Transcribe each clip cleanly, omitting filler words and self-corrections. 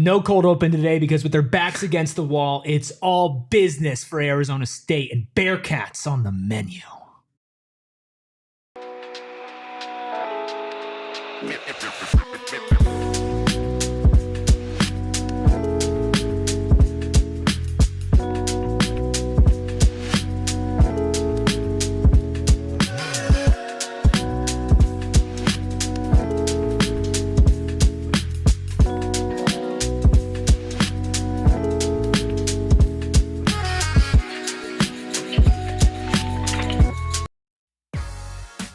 No cold open today because with their backs against the wall, it's all business for Arizona State and Bearcats on the menu.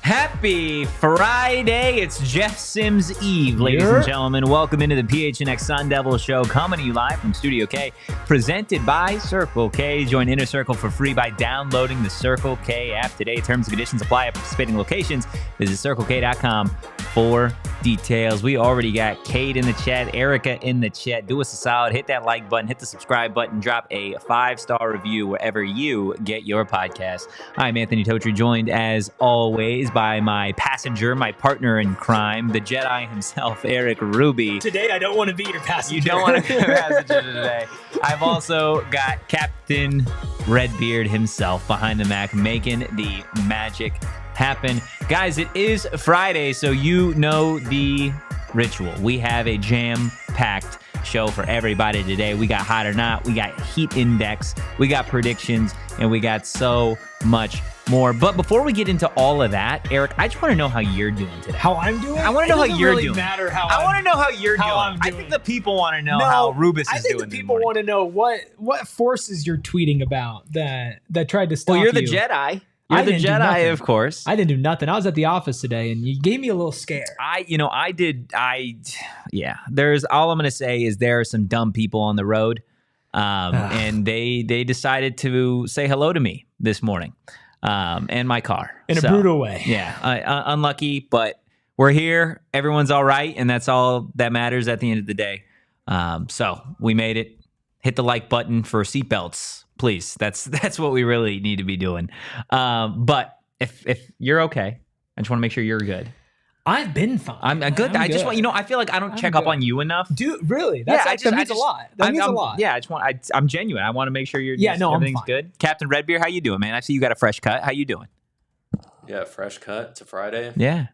Happy Friday. It's Jeff Sims Eve, ladies and gentlemen. Welcome into the PHNX Sun Devils show, coming to you live from Studio K, presented by Circle K. Join Inner Circle for free by downloading the Circle K app today. Terms and conditions apply at participating locations. Visit CircleK.com for details. We already got Kate in the chat, Erica in the chat. Do us a solid. Hit that like button, hit the subscribe button, drop a 5-star review wherever you get your podcast. I'm Anthony Totri, joined as always by my passenger, my partner in crime, the Jedi himself, Erik Ruby. Today, I don't want to be your passenger. You don't want to be your passenger today. I've also got Captain Redbeard himself behind the Mac, making the magic happen. Guys, it is Friday, so you know the ritual. We have a jam-packed show for everybody today. We got Hot or Not, we got Heat Index, we got predictions, and we got so much more. But before we get into all of that, Erik, I just want to know how you're doing today. How I'm doing? I want to know how you're doing. Matter how I want to know how you're doing. I'm I doing. think the people want to know how Rubus is doing. I think the people want to know what forces you're tweeting about that tried to stop you. Well, you're the Jedi. You're the Jedi, of course. I didn't do nothing. I was at the office today, and you gave me a little scare. There's all I'm going to say is there are some dumb people on the road, and they decided to say hello to me this morning, and my car in a brutal way. Yeah, unlucky, but we're here. Everyone's all right, and that's all that matters at the end of the day. So we made it. Hit the like button for seatbelts. Please, that's what we really need to be doing. But if you're okay, I just want to make sure you're good. I've been fine. I'm good. I just want I feel like I don't check up on you enough. Dude, really? That means a lot. That means a lot. Yeah, I'm genuine. I want to make sure everything's I'm fine. good. Captain Redbeard, how you doing, man? I see you got a fresh cut. How you doing? Yeah, fresh cut. It's a Friday. Yeah.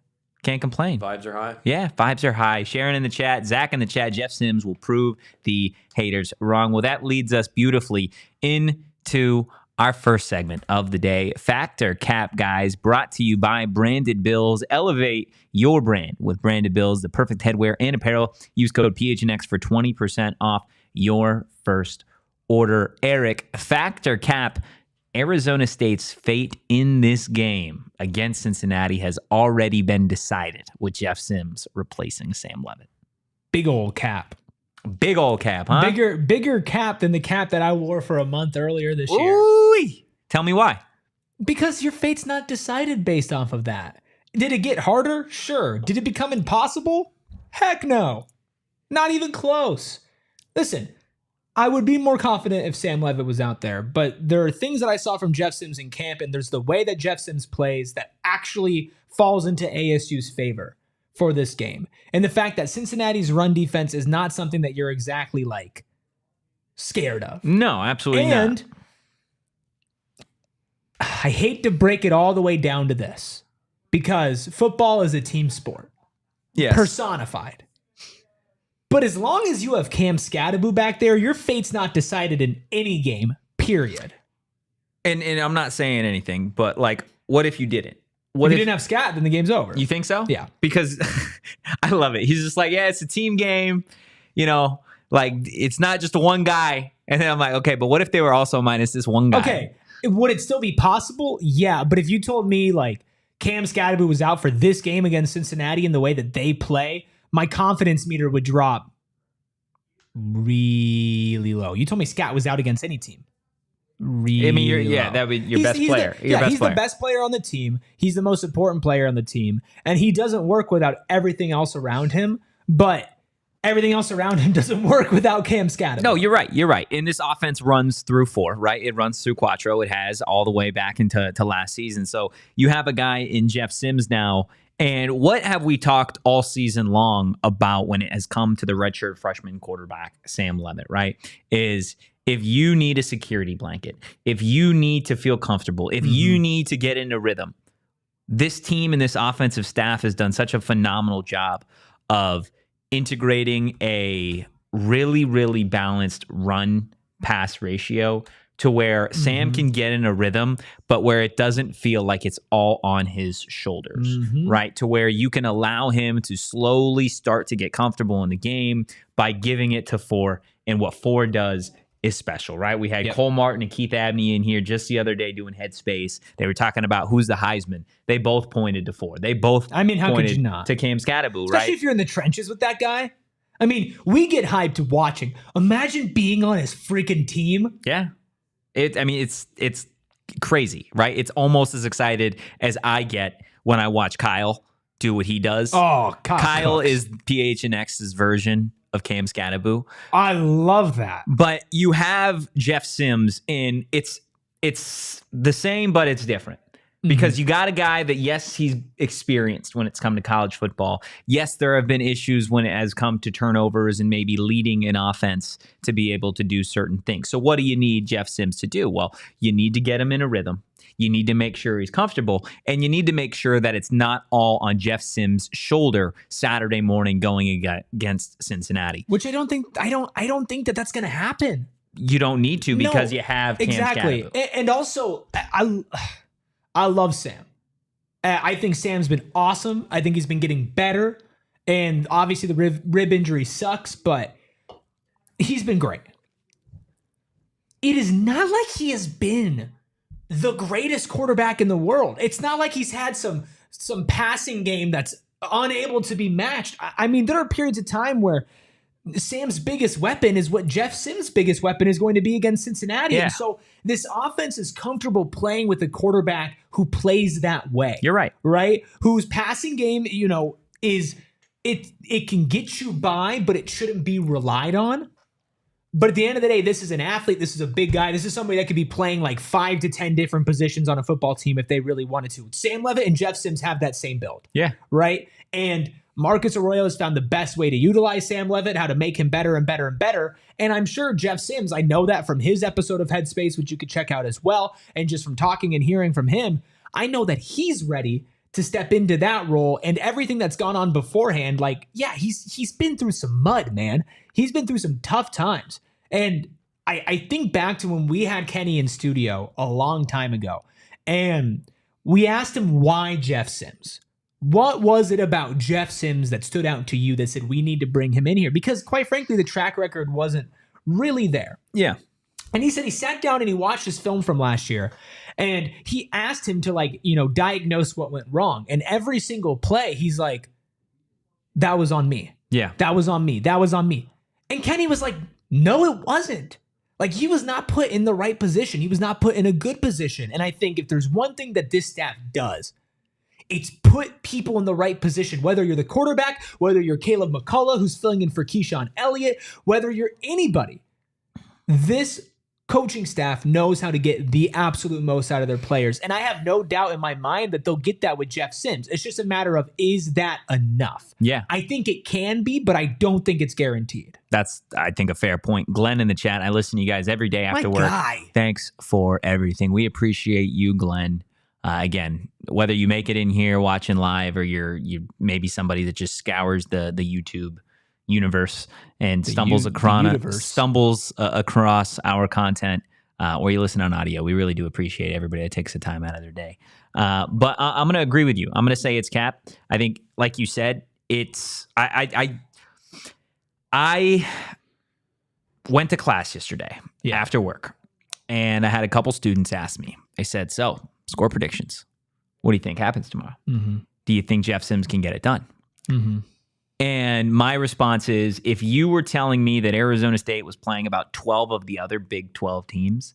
Can't complain. Vibes are high. Yeah, vibes are high. Sharon in the chat, Zach in the chat, Jeff Sims will prove the haters wrong. Well, that leads us beautifully into our first segment of the day. Factor Cap, guys, brought to you by Branded Bills. Elevate your brand with Branded Bills, the perfect headwear and apparel. Use code PHNX for 20% off your first order. Erik, Factor Cap, Arizona State's fate in this game against Cincinnati has already been decided with Jeff Sims replacing Sam Leavitt. Big old cap. Big old cap, huh? Bigger cap than the cap that I wore for a month earlier this year. Ooh-wee. Tell me why. Because your fate's not decided based off of that. Did it get harder? Sure. Did it become impossible? Heck no. Not even close. Listen, I would be more confident if Sam Leavitt was out there, but there are things that I saw from Jeff Sims in camp, and there's the way that Jeff Sims plays that actually falls into ASU's favor for this game. And the fact that Cincinnati's run defense is not something that you're exactly like scared of. No, absolutely not. And I hate to break it all the way down to this because football is a team sport. Yes. Personified. But as long as you have Cam Skattebo back there, your fate's not decided in any game, period. And I'm not saying anything, but like, what if you didn't? If you didn't have Scat, then the game's over. You think so? Yeah. Because I love it. He's just like, yeah, it's a team game. Like it's not just one guy. And then I'm like, okay, but what if they were also minus this one guy? Okay. Would it still be possible? Yeah. But if you told me like Cam Skattebo was out for this game against Cincinnati in the way that they play, my confidence meter would drop really low. You told me Scat was out against any team. Really low. That would be your best player. He's the best player on the team. He's the most important player on the team. And he doesn't work without everything else around him. But everything else around him doesn't work without Cam Skattebo. No, you're right. And this offense runs through 4, right? It runs through Quattro. It has all the way back into last season. So you have a guy in Jeff Sims now, And what have we talked all season long about when it has come to the redshirt freshman quarterback, Sam Leavitt, right? Is if you need a security blanket, if you need to feel comfortable, if you need to get into rhythm, this team and this offensive staff has done such a phenomenal job of integrating a really, really balanced run-pass ratio to where Sam can get in a rhythm, but where it doesn't feel like it's all on his shoulders, right? To where you can allow him to slowly start to get comfortable in the game by giving it to Four, and what Four does is special, right? We had Cole Martin and Keith Abney in here just the other day doing Headspace. They were talking about who's the Heisman. They both pointed to Four. They both how pointed could you not? to Cam Skattebo, right? Especially if you're in the trenches with that guy. I mean, we get hyped watching. Imagine being on his freaking team. Yeah. It's crazy, right? It's almost as excited as I get when I watch Kyle do what he does. Oh, Kyle is PHNX's version of Cam Skattebo. I love that. But you have Jeff Sims, and it's the same, but it's different. Because you got a guy that, yes, he's experienced when it's come to college football. Yes, there have been issues when it has come to turnovers and maybe leading an offense to be able to do certain things. So what do you need Jeff Sims to do? Well, you need to get him in a rhythm. You need to make sure he's comfortable, and you need to make sure that it's not all on Jeff Sims' shoulder Saturday morning going against Cincinnati. Which I don't think that that's going to happen. You don't need to because you have Cam Skattebo. And also, I love Sam. I think Sam's been awesome. I think he's been getting better. And obviously the rib injury sucks, but he's been great. It is not like he has been the greatest quarterback in the world. It's not like he's had some passing game that's unable to be matched. I mean, there are periods of time where Sam's biggest weapon is what Jeff Sims' biggest weapon is going to be against Cincinnati. Yeah. And so this offense is comfortable playing with a quarterback who plays that way. You're right. Right? Whose passing game, is it can get you by, but it shouldn't be relied on. But at the end of the day, this is an athlete. This is a big guy. This is somebody that could be playing like 5 to 10 different positions on a football team if they really wanted to. Sam Leavitt and Jeff Sims have that same build. Yeah. Right? And Marcus Arroyo has found the best way to utilize Sam Leavitt, how to make him better and better and better. And I'm sure Jeff Sims, I know that from his episode of Headspace, which you could check out as well, and just from talking and hearing from him, I know that he's ready to step into that role. And everything that's gone on beforehand, like, yeah, he's been through some mud, man. He's been through some tough times. And I think back to when we had Kenny in studio a long time ago, and we asked him why Jeff Sims. What was it about Jeff Sims that stood out to you that said we need to bring him in here? Because quite frankly, the track record wasn't really there. Yeah. And he said he sat down and he watched his film from last year, and he asked him to diagnose what went wrong. And every single play, he's like, that was on me. Yeah. That was on me. That was on me. And Kenny was like, no, it wasn't. Like, he was not put in the right position. He was not put in a good position. And I think if there's one thing that this staff does, it's put people in the right position, whether you're the quarterback, whether you're Caleb McCullough, who's filling in for Keyshawn Elliott, whether you're anybody. This coaching staff knows how to get the absolute most out of their players. And I have no doubt in my mind that they'll get that with Jeff Sims. It's just a matter of, is that enough? Yeah. I think it can be, but I don't think it's guaranteed. That's, I think, a fair point. Glenn in the chat, I listen to you guys every day after work. Guy. Thanks for everything. We appreciate you, Glenn. Again, whether you make it in here watching live or you're maybe somebody that just scours the YouTube universe and stumbles across our content, or you listen on audio, we really do appreciate everybody that takes the time out of their day. But I'm going to agree with you. I'm going to say it's Cap. I think, like you said, it's I went to class yesterday after work, and I had a couple students ask me. They said, "So, score predictions. What do you think happens tomorrow? Mm-hmm. Do you think Jeff Sims can get it done?" Mm-hmm. And my response is, if you were telling me that Arizona State was playing about 12 of the other Big 12 teams,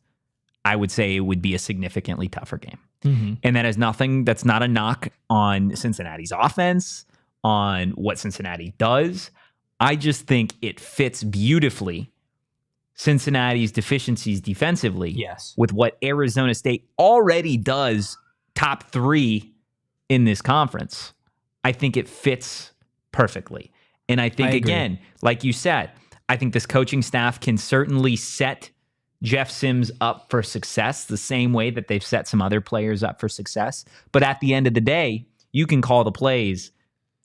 I would say it would be a significantly tougher game. Mm-hmm. And that's not a knock on Cincinnati's offense, on what Cincinnati does. I just think it fits beautifully Cincinnati's deficiencies defensively with what Arizona State already does top 3 in this conference. I think it fits perfectly. And I think, again, like you said, I think this coaching staff can certainly set Jeff Sims up for success the same way that they've set some other players up for success. But at the end of the day, you can call the plays.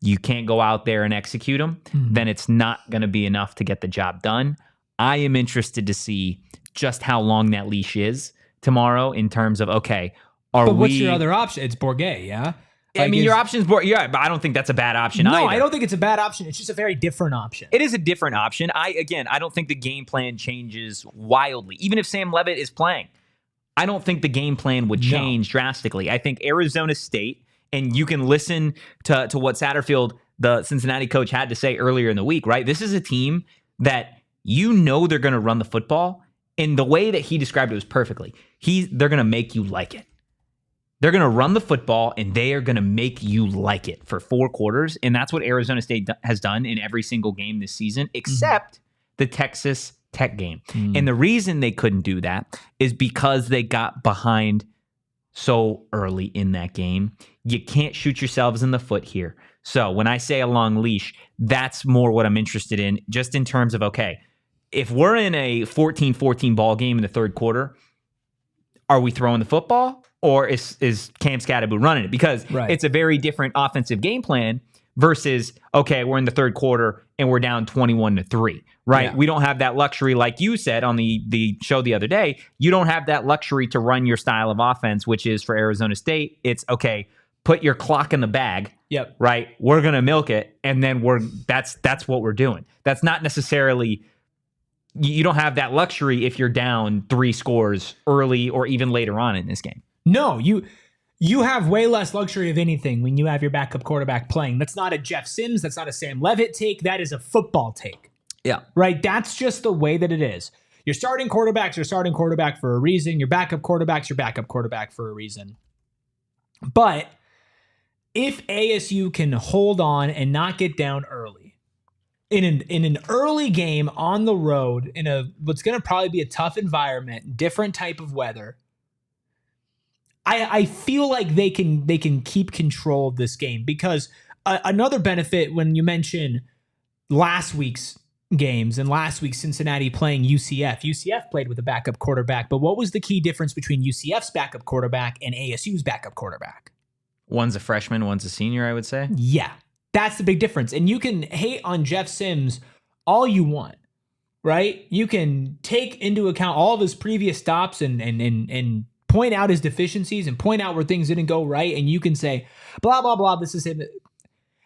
You can't go out there and execute them. Then it's not going to be enough to get the job done. I am interested to see just how long that leash is tomorrow in terms of, okay, but what's your other option? It's Bourget, yeah? I mean, your option's yeah, but I don't think that's a bad option either. No, I don't think it's a bad option. It's just a very different option. It is a different option. I don't think the game plan changes wildly. Even if Sam Leavitt is playing, I don't think the game plan would change drastically. I think Arizona State, and you can listen to what Satterfield, the Cincinnati coach, had to say earlier in the week, right? This is a team that they're going to run the football. And the way that he described it was perfectly. They're going to make you like it. They're going to run the football, and they are going to make you like it for 4 quarters. And that's what Arizona State has done in every single game this season, except the Texas Tech game. And the reason they couldn't do that is because they got behind so early in that game. You can't shoot yourselves in the foot here. So when I say a long leash, that's more what I'm interested in, just in terms of, okay, if we're in a 14-14 ball game in the third quarter, are we throwing the football? Or is Cam Skattebo running it? Because it's a very different offensive game plan versus, okay, we're in the third quarter and we're down 21-3, right? Yeah. We don't have that luxury, like you said on the show the other day. You don't have that luxury to run your style of offense, which is for Arizona State. It's, okay, put your clock in the bag, right? We're going to milk it, and then that's what we're doing. That's not necessarily... You don't have that luxury if you're down 3 scores early or even later on in this game. No, you have way less luxury of anything when you have your backup quarterback playing. That's not a Jeff Sims. That's not a Sam Leavitt take. That is a football take. Yeah. Right? That's just the way that it is. Your starting quarterback's your starting quarterback for a reason. Your backup quarterback's your backup quarterback for a reason. But if ASU can hold on and not get down early, in an early game on the road, in what's going to probably be a tough environment, different type of weather, I feel like they can keep control of this game, because another benefit when you mention last week's games and last week's Cincinnati playing UCF played with a backup quarterback, but what was the key difference between UCF's backup quarterback and ASU's backup quarterback? One's a freshman, one's a senior, I would say. Yeah, that's the big difference. And you can hate on Jeff Sims all you want, right? You can take into account all of his previous stops and point out his deficiencies and point out where things didn't go right, and you can say, blah, blah, blah, this is him.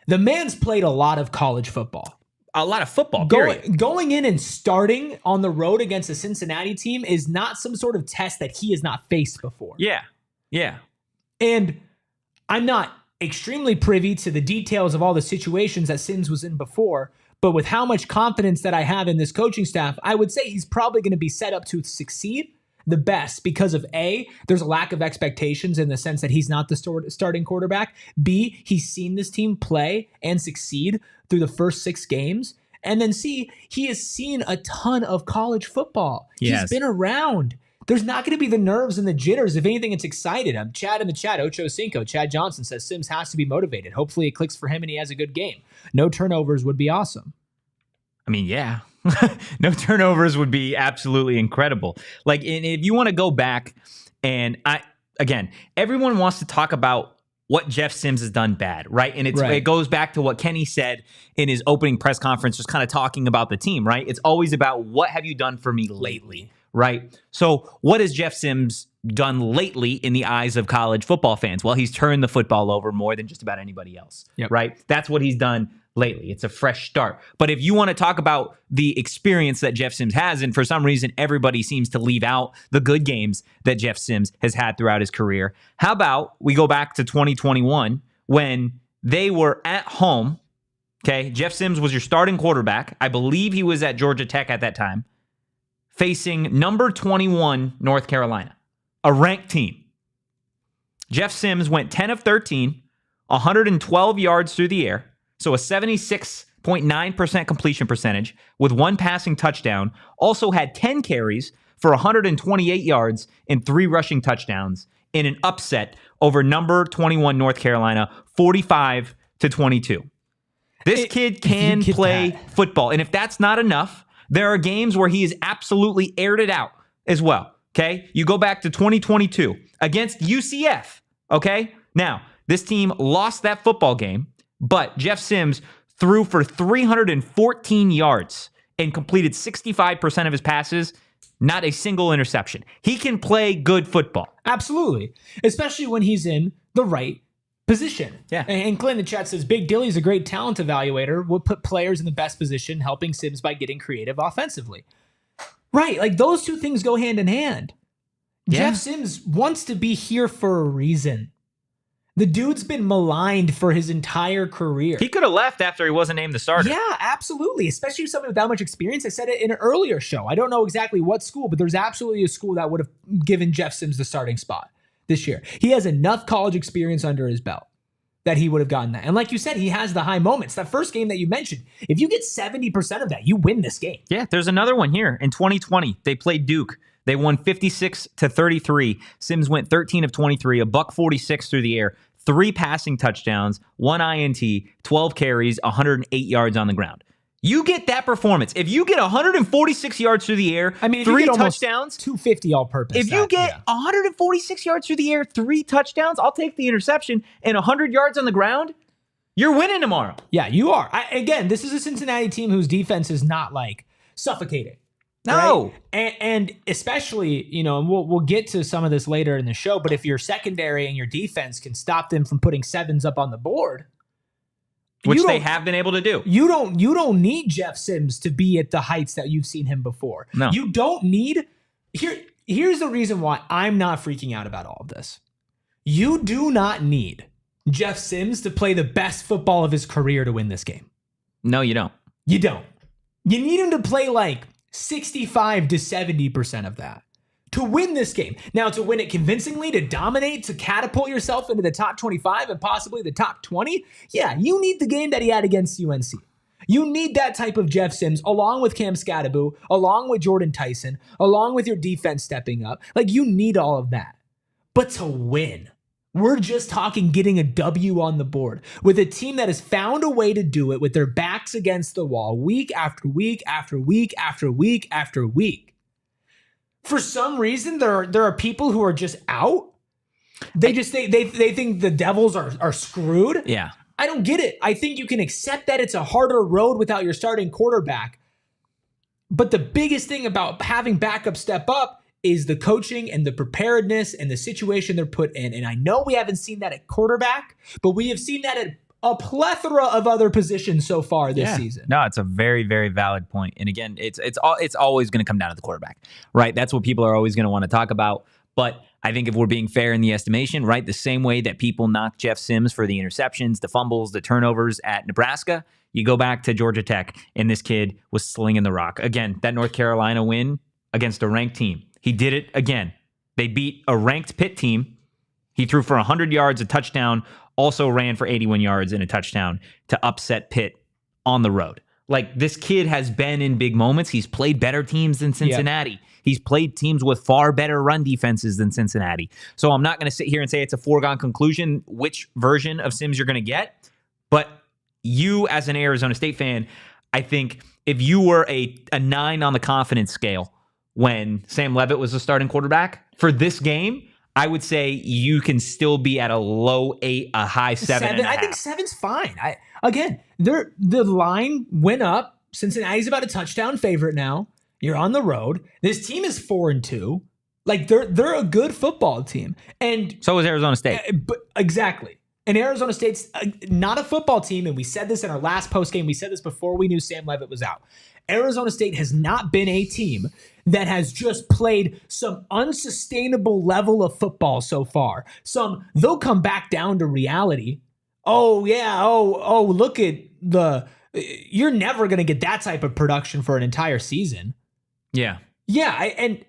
The man's played a lot of college football. A lot of football, period. Going in and starting on the road against a Cincinnati team is not some sort of test that he has not faced before. Yeah, yeah. And I'm not extremely privy to the details of all the situations that Sims was in before, but with how much confidence that I have in this coaching staff, I would say he's probably going to be set up to succeed the best because of A, there's a lack of expectations in the sense that he's not the starting quarterback. B, he's seen this team play and succeed through the first 6 games. And then C, he has seen a ton of college football. He's been around. There's not going to be the nerves and the jitters. If anything, it's excited. I'm Chad in the chat. Ocho Cinco. Chad Johnson says Sims has to be motivated. Hopefully it clicks for him and he has a good game. No turnovers would be awesome. I mean, yeah. No turnovers would be absolutely incredible. Like, and if you want to go back, and everyone wants to talk about what Jeff Sims has done bad, right? And it goes back to what Kenny said in his opening press conference, just kind of talking about the team, right? It's always about, what have you done for me lately, right? So what has Jeff Sims done lately in the eyes of college football fans? Well, he's turned the football over more than just about anybody else, right? That's what he's done lately. It's a fresh start. But if you want to talk about the experience that Jeff Sims has, and for some reason everybody seems to leave out the good games that Jeff Sims has had throughout his career, how about we go back to 2021 when they were at home, okay? Jeff Sims was your starting quarterback. I believe he was at Georgia Tech at that time, facing number 21 North Carolina, a ranked team. Jeff Sims went 10 of 13, 112 yards through the air, so a 76.9% completion percentage with 1 passing touchdown. Also had 10 carries for 128 yards and 3 rushing touchdowns in an upset over number 21 North Carolina, 45 to 22. This kid can play football. And if that's not enough, there are games where he has absolutely aired it out as well. Okay? You go back to 2022 against UCF. Okay? Now, this team lost that football game, but Jeff Sims threw for 314 yards and completed 65% of his passes. Not a single interception. He can play good football. Absolutely. Especially when he's in the right position. Yeah. And Clint in the chat says, Big Dilly's a great talent evaluator. Will put players in the best position, helping Sims by getting creative offensively. Right. Like those two things go hand in hand. Yeah. Jeff Sims wants to be here for a reason. The dude's been maligned for his entire career. He could have left after he wasn't named the starter. Yeah, absolutely. Especially somebody with that much experience. I said it in an earlier show. I don't know exactly what school, but there's absolutely a school that would have given Jeff Sims the starting spot this year. He has enough college experience under his belt that he would have gotten that. And like you said, he has the high moments. That first game that you mentioned, if you get 70% of that, you win this game. Yeah, there's another one here. In 2020, they played Duke. They won 56-33. Sims went 13 of 23, a $146 through the air, 3 passing touchdowns, 1 INT, 12 carries, 108 yards on the ground. You get that performance. If you get 146 yards through the air, I mean, 3 touchdowns, 250 all purpose. If you get 146 yards through the air, 3 touchdowns, I'll take the interception, and 100 yards on the ground, you're winning tomorrow. Yeah, you are. Again, this is a Cincinnati team whose defense is not like suffocating. No. Right? And especially, you know, and we'll get to some of this later in the show, but if your secondary and your defense can stop them from putting 7s up on the board, which they have been able to do. You don't need Jeff Sims to be at the heights that you've seen him before. No. You don't need here's the reason why I'm not freaking out about all of this. You do not need Jeff Sims to play the best football of his career to win this game. No, you don't. You don't. You need him to play like 65 to 70% of that to win this game. Now, to win it convincingly, to dominate, to catapult yourself into the top 25 and possibly the top 20, yeah, you need the game that he had against UNC. You need that type of Jeff Sims along with Cam Skattebo, along with Jordan Tyson, along with your defense stepping up. Like, you need all of that. But to win, we're just talking getting a W on the board with a team that has found a way to do it with their backs against the wall week after week after week after week after week. For some reason, there are people who are just out. They think the Devils are screwed. Yeah. I don't get it. I think you can accept that it's a harder road without your starting quarterback. But the biggest thing about having backup step up is the coaching and the preparedness and the situation they're put in. And I know we haven't seen that at quarterback, but we have seen that at a plethora of other positions so far this season. No, it's a very, very valid point. And again, it's always going to come down to the quarterback, right? That's what people are always going to want to talk about. But I think if we're being fair in the estimation, right, the same way that people knock Jeff Sims for the interceptions, the fumbles, the turnovers at Nebraska, you go back to Georgia Tech, and this kid was slinging the rock. Again, that North Carolina win against a ranked team. He did it again. They beat a ranked Pitt team. He threw for 100 yards, a touchdown, also ran for 81 yards and a touchdown to upset Pitt on the road. Like, this kid has been in big moments. He's played better teams than Cincinnati. Yeah. He's played teams with far better run defenses than Cincinnati. So I'm not going to sit here and say it's a foregone conclusion which version of Sims you're going to get. But you, as an Arizona State fan, I think if you were a 9 on the confidence scale when Sam Leavitt was the starting quarterback for this game, I would say you can still be at a low 8, a high 7. I think 7's fine. Again, the line went up. Cincinnati's about a touchdown favorite now. You're on the road. This team is 4-2. Like, they're a good football team. And so is Arizona State. But exactly. And Arizona State's not a football team, and we said this in our last postgame. We said this before we knew Sam Leavitt was out. Arizona State has not been a team that has just played some unsustainable level of football so far. They'll come back down to reality. Oh, yeah. Oh, look at you're never going to get that type of production for an entire season. Yeah. Yeah,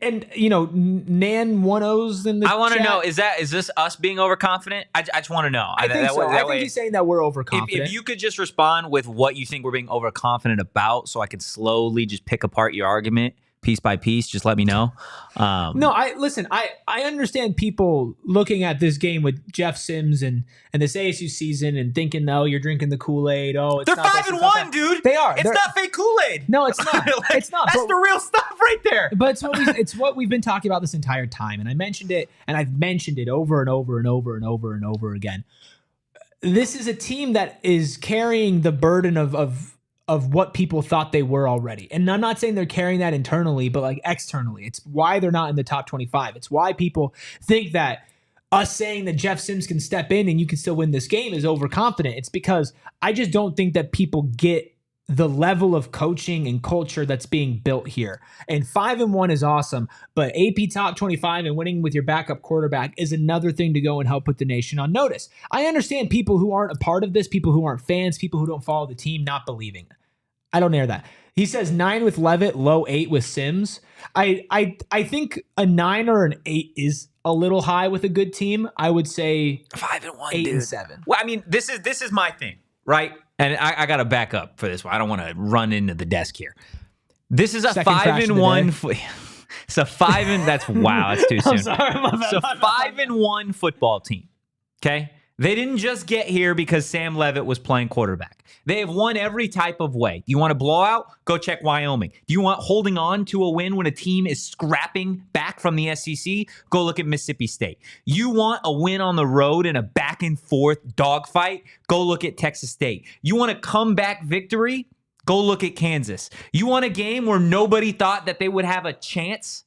and you know, Nan 1-0's in the I want to chat. know, is this us being overconfident? I just want to know. I think so. I think he's saying that we're overconfident. If you could just respond with what you think we're being overconfident about so I can slowly just pick apart your argument piece by piece, just let me know. No, I understand people looking at this game with Jeff Sims and this ASU season and thinking, oh, you're drinking the Kool-Aid. Oh, it's they're not 5-1, dude. They are. It's not fake Kool-Aid. No, it's not. It's not. That's the real stuff right there. But it's what we've been talking about this entire time, and I mentioned it, and I've mentioned it over and over and over and over and over again. This is a team that is carrying the burden of what people thought they were already. And I'm not saying they're carrying that internally, but like externally. It's why they're not in the top 25. It's why people think that us saying that Jeff Sims can step in and you can still win this game is overconfident. It's because I just don't think that people get the level of coaching and culture that's being built here. And 5-1 is awesome, but AP top 25 and winning with your backup quarterback is another thing to go and help put the nation on notice. I understand people who aren't a part of this, people who aren't fans, people who don't follow the team, not believing. I don't air that. He says 9 with Leavitt, low 8 with Sims. I think a 9 or an 8 is a little high with a good team. I would say 5-1, 8 dude. and 7. Well, I mean, this is my thing, right? And I got to back up for this one. I don't want to run into the desk here. This is a 5-1. It's a 5 and that's wow. That's too soon. I'm sorry, it's a 5-1 football team. Okay, they didn't just get here because Sam Leavitt was playing quarterback. They have won every type of way. You want a blowout? Go check Wyoming. Do you want holding on to a win when a team is scrapping back from the SEC? Go look at Mississippi State. You want a win on the road in a back and forth dogfight? Go look at Texas State. You want a comeback victory? Go look at Kansas. You want a game where nobody thought that they would have a chance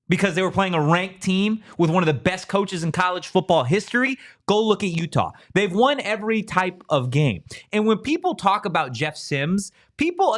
because they were playing a ranked team with one of the best coaches in college football history? Go look at Utah. They've won every type of game. And when people talk about Jeff Sims, people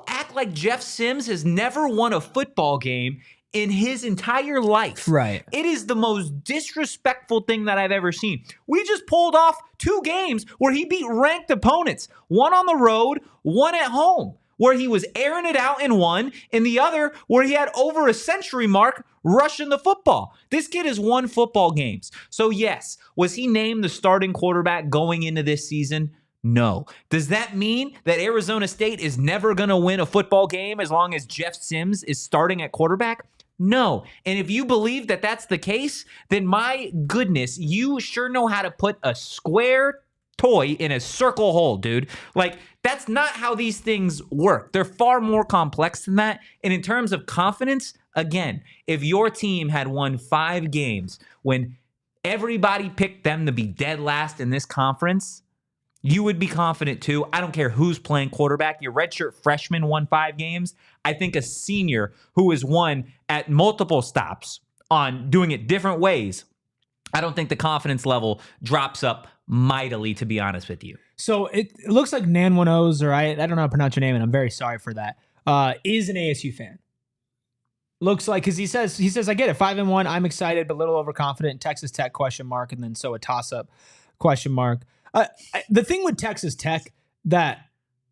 act like Jeff Sims has never won a football game in his entire life. Right. It is the most disrespectful thing that I've ever seen. We just pulled off 2 games where he beat ranked opponents, one on the road, one at home, where he was airing it out in one, and the other where he had over a century mark rushing the football. This kid has won football games. So yes, was he named the starting quarterback going into this season? No. Does that mean that Arizona State is never going to win a football game as long as Jeff Sims is starting at quarterback? No. And if you believe that that's the case, then my goodness, you sure know how to put a square toy in a circle hole, dude. Like, that's not how these things work. They're far more complex than that. And in terms of confidence, again, if your team had won 5 games when everybody picked them to be dead last in this conference, you would be confident too. I don't care who's playing quarterback. Your redshirt freshman won 5 games. I think a senior who has won at multiple stops on doing it different ways, I don't think the confidence level drops up mightily, to be honest with you. So it looks like Nan10s, or I don't know how to pronounce your name, and I'm very sorry for that, is an ASU fan. Looks like, because he says, I get it, 5-1, I'm excited, but a little overconfident. Texas Tech ? And then so a toss-up ? The thing with Texas Tech that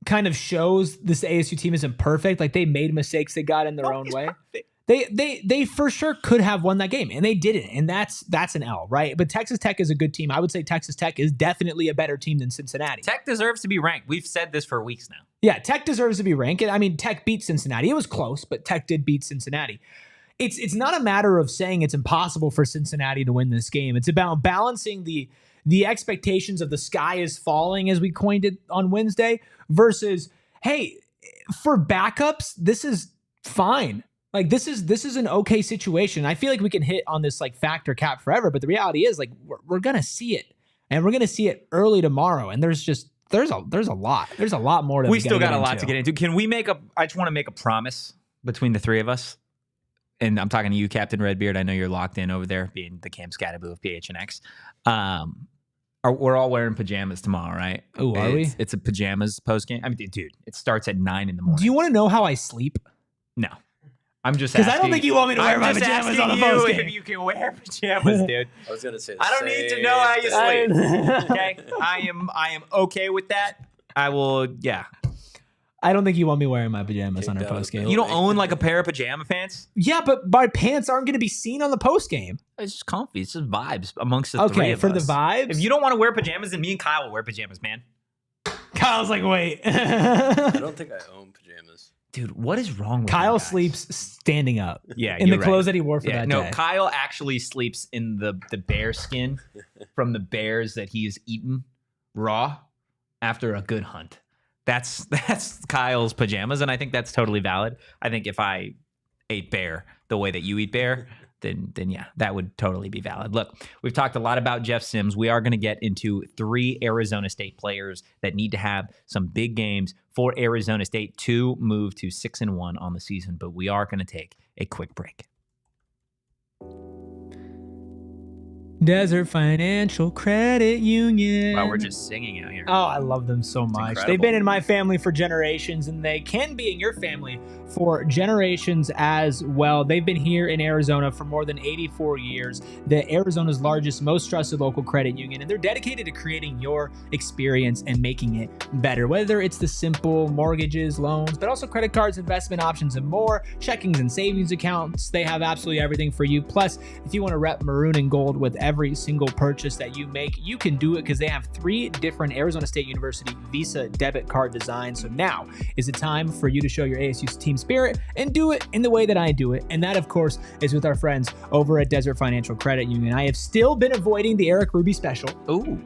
kind of shows this ASU team isn't perfect, like they made mistakes, they got in their own way. Perfect. They for sure could have won that game, and they didn't, and that's an L, right? But Texas Tech is a good team. I would say Texas Tech is definitely a better team than Cincinnati. Tech deserves to be ranked. We've said this for weeks now. Yeah, Tech deserves to be ranked. I mean, Tech beat Cincinnati. It was close, but Tech did beat Cincinnati. It's not a matter of saying it's impossible for Cincinnati to win this game. It's about balancing the expectations of the sky is falling, as we coined it on Wednesday, versus, hey, for backups, this is fine. Like, this is an okay situation. I feel like we can hit on this like factor cap forever, but the reality is, like, we're gonna see it, and we're gonna see it early tomorrow. And there's a lot more. We still got a lot to get into. Can we I just want to make a promise between the 3 of us, and I'm talking to you, Captain Redbeard. I know you're locked in over there, being the Cam Skattebo of PHNX. We're all wearing pajamas tomorrow, right? Oh, are we? It's a pajamas post game. I mean, dude, it starts at 9 in the morning. Do you want to know how I sleep? No. I'm just asking. Because I don't think you want me to wear my pajamas on the post game. If you can wear pajamas, dude. I was gonna say. I don't need to know how you sleep. Okay, I am okay with that. I will. Yeah. I don't think you want me wearing my pajamas on our post game. You don't own like a pair of pajama pants? Yeah, but my pants aren't going to be seen on the post game. It's just comfy. It's just vibes amongst the 3 of us. Okay, for the vibes. If you don't want to wear pajamas, then me and Kyle will wear pajamas, man. Kyle's like, wait. I don't think I own pajamas. Dude, what is wrong with Kyle you guys? sleeps standing up. Yeah, in the you're right. clothes that he wore for that No, day. Kyle actually sleeps in the bear skin from the bears that he has eaten raw after a good hunt. That's Kyle's pajamas, and I think that's totally valid. I think if I ate bear the way that you eat bear, then yeah, that would totally be valid. Look, we've talked a lot about Jeff Sims. We are going to get into 3 Arizona State players that need to have some big games for Arizona State to move to 6-1 on the season, but we are going to take a quick break. Desert Financial Credit Union. Wow, we're just singing out here. Oh, I love them so much. incredible. They've been in my family for generations, and they can be in your family for generations as well. They've been here in Arizona for more than 84 years, the Arizona's largest, most trusted local credit union, and they're dedicated to creating your experience and making it better. Whether it's the simple mortgages, loans, but also credit cards, investment options, and more, checkings and savings accounts, they have absolutely everything for you. Plus, if you want to rep maroon and gold with every single purchase that you make, you can do it because they have 3 different Arizona State University Visa debit card designs. So now is the time for you to show your ASU team spirit and do it in the way that I do it. And that, of course, is with our friends over at Desert Financial Credit Union. I have still been avoiding the Erik Ruby special,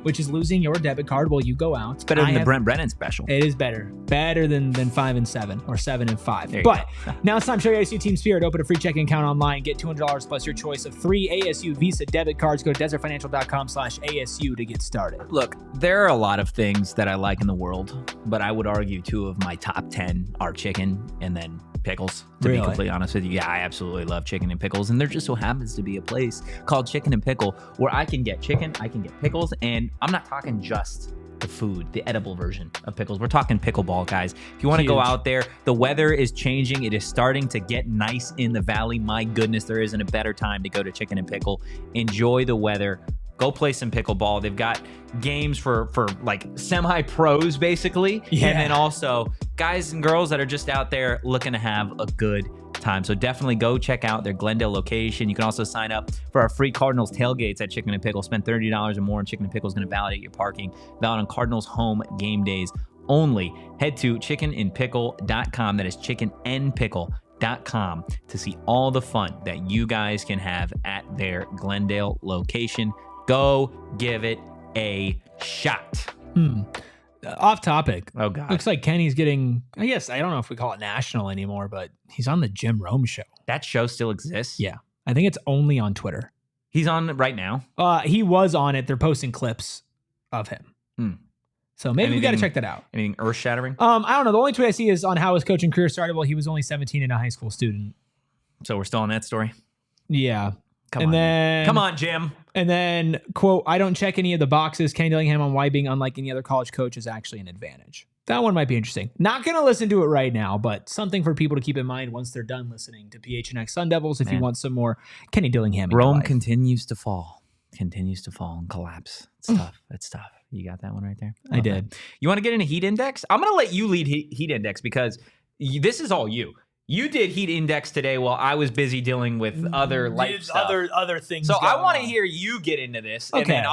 which is losing your debit card while you go out. It's better than the Brent Brennan special. It is better than 5 and 7 or 7 and 5. But go. now it's time to show your ASU team spirit. Open a free checking account online. Get $200 plus your choice of 3 ASU Visa debit cards. Go to desertfinancial.com/ASU to get started. Look, there are a lot of things that I like in the world, but I would argue 2 of my top 10 are chicken and then pickles, to be completely honest with you. Yeah, I absolutely love chicken and pickles, and there just so happens to be a place called Chicken and Pickle where I can get chicken, I can get pickles, and I'm not talking just the food, the edible version of pickles. We're talking pickleball, guys. If you want to go out there, the weather is changing. It is starting to get nice in the valley. My goodness, there isn't a better time to go to Chicken and Pickle. Enjoy the weather. Go play some pickleball. They've got games for like semi-pros, basically. Yeah. And then also guys and girls that are just out there looking to have a good time. So definitely go check out their Glendale location. You can also sign up for our free Cardinals tailgates at Chicken and Pickle. Spend $30 or more, and Chicken and Pickle is going to validate your parking. Valid on Cardinals home game days only. Head to chickenandpickle.com. That is chickenandpickle.com to see all the fun that you guys can have at their Glendale location. Go give it a shot. Off topic. Oh, God. Looks like Kenny's getting, I guess, I don't know if we call it national anymore, but he's on the Jim Rome show. That show still exists? Yeah. I think it's only on Twitter. He's on right now? He was on it. They're posting clips of him. So maybe we got to check that out. Anything earth-shattering? I don't know. The only tweet I see is on how his coaching career started while he was only 17 and a high school student. So we're still on that story? Yeah. Come on, Jim. And then, quote, I don't check any of the boxes. Kenny Dillingham on why being unlike any other college coach is actually an advantage. That one might be interesting. Not going to listen to it right now, but something for people to keep in mind once they're done listening to PHNX Sun Devils if you want some more Kenny Dillingham. Rome continues to fall and collapse. It's tough. It's tough. You got that one right there? I did. You want to get into heat index? I'm going to let you lead heat index because this is all you. You did heat index today while I was busy dealing with other life stuff. Other things. So I want to hear you get into this, and then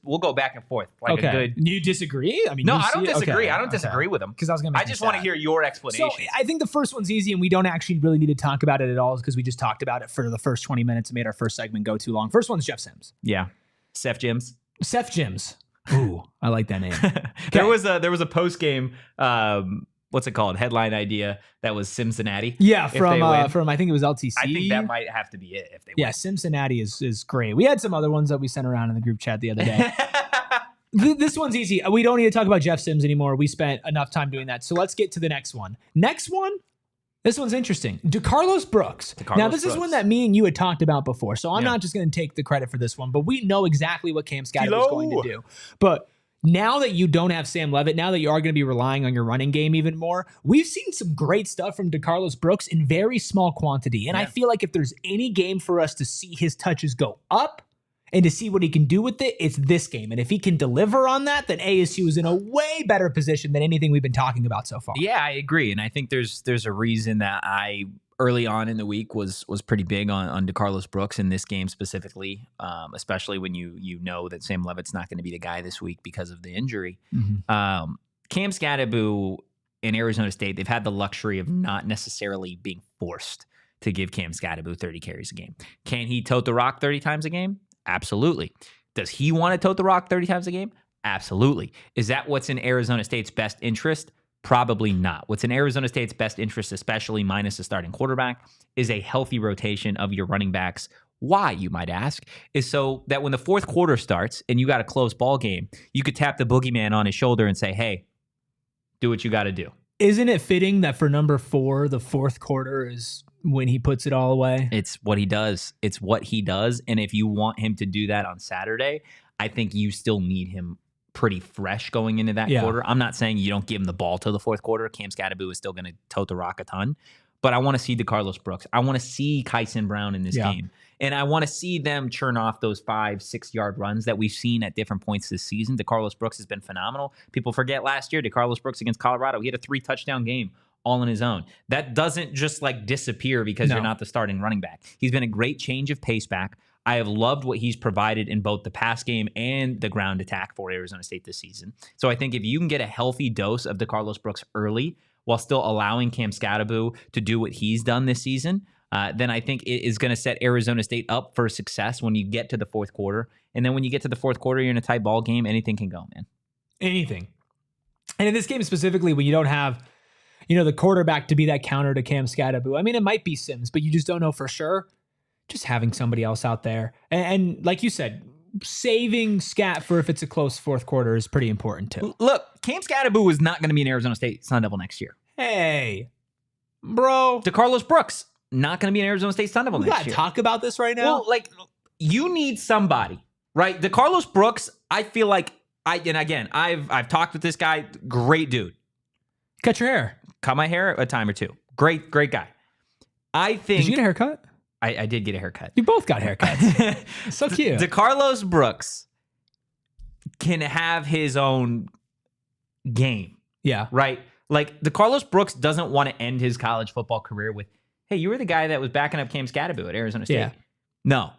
we'll go back and forth like a good. You disagree? I mean, no, I don't disagree. I don't disagree with them because I just want to hear your explanation. So I think the first one's easy, and we don't actually really need to talk about it at all because we just talked about it for the first 20 minutes and made our first segment go too long. First one's Jeff Sims. Yeah, Seth Jims. Ooh, I like that name. There was a post game. What's it called? Headline idea that was Cincinnati. Yeah, from I think it was LTC. I think that might have to be it if they win. Yeah, Cincinnati is great. We had some other ones that we sent around in the group chat the other day. This one's easy. We don't need to talk about Jeff Sims anymore. We spent enough time doing that. So let's get to the next one. This one's interesting. DeCarlos Brooks. Now, this is one that me and you had talked about before, so I'm not just going to take the credit for this one, but we know exactly what Cam Skattebo is going to do. But now that you don't have Sam Leavitt, now that you are going to be relying on your running game even more, we've seen some great stuff from DeCarlos Brooks in very small quantity. And I feel like if there's any game for us to see his touches go up and to see what he can do with it, it's this game. And if he can deliver on that, then ASU is in a way better position than anything we've been talking about so far. Yeah, I agree. And I think there's a reason that I early on in the week was pretty big on DeCarlos Brooks in this game specifically, especially when you know that Sam Leavitt's not going to be the guy this week because of the injury. Cam Skattebo in Arizona State, they've had the luxury of not necessarily being forced to give Cam Skattebo 30 carries a game. Can he tote the rock 30 times a game? Absolutely. Does he want to tote the rock 30 times a game? Absolutely. Is that what's in Arizona State's best interest? Probably not. What's in Arizona State's best interest, especially minus the starting quarterback, is a healthy rotation of your running backs. Why, you might ask, is so that when the fourth quarter starts and you got a close ball game, you could tap the boogeyman on his shoulder and say, hey, do what you got to do. Isn't it fitting that for number 4, the fourth quarter is when he puts it all away? It's what he does. It's what he does. And if you want him to do that on Saturday, I think you still need him pretty fresh going into that quarter. I'm not saying you don't give him the ball till the fourth quarter. Cam Skattebo is still going to tote the rock a ton. But I want to see DeCarlos Brooks. I want to see Kyson Brown in this game. And I want to see them churn off those 5-6 yard runs that we've seen at different points this season. DeCarlos Brooks has been phenomenal. People forget last year, DeCarlos Brooks against Colorado, he had a 3-touchdown game all on his own. That doesn't just like disappear because you're not the starting running back. He's been a great change of pace back. I have loved what he's provided in both the pass game and the ground attack for Arizona State this season. So I think if you can get a healthy dose of DeCarlos Brooks early while still allowing Cam Skattebo to do what he's done this season, then I think it is going to set Arizona State up for success when you get to the fourth quarter. And then when you get to the fourth quarter, you're in a tight ball game. Anything can go, man. Anything. And in this game specifically, when you don't have, the quarterback to be that counter to Cam Skattebo, I mean, it might be Sims, but you just don't know for sure. Just having somebody else out there. And like you said, saving Scat for if it's a close fourth quarter is pretty important too. Look, Cam Skattebo is not going to be an Arizona State Sun Devil next year. Hey, bro. DeCarlos Brooks, not going to be an Arizona State Sun Devil next year. We got to talk about this right now. Well, you need somebody, right? DeCarlos Brooks, I feel like, I've talked with this guy, great dude. Cut your hair. Cut my hair a time or two. Great guy. I think. Did you get a haircut? I did get a haircut. You both got haircuts. So cute. DeCarlos Brooks can have his own game. Yeah. Right? Like, DeCarlos Brooks doesn't want to end his college football career with, hey, you were the guy that was backing up Cam Skattebo at Arizona State. Yeah. No.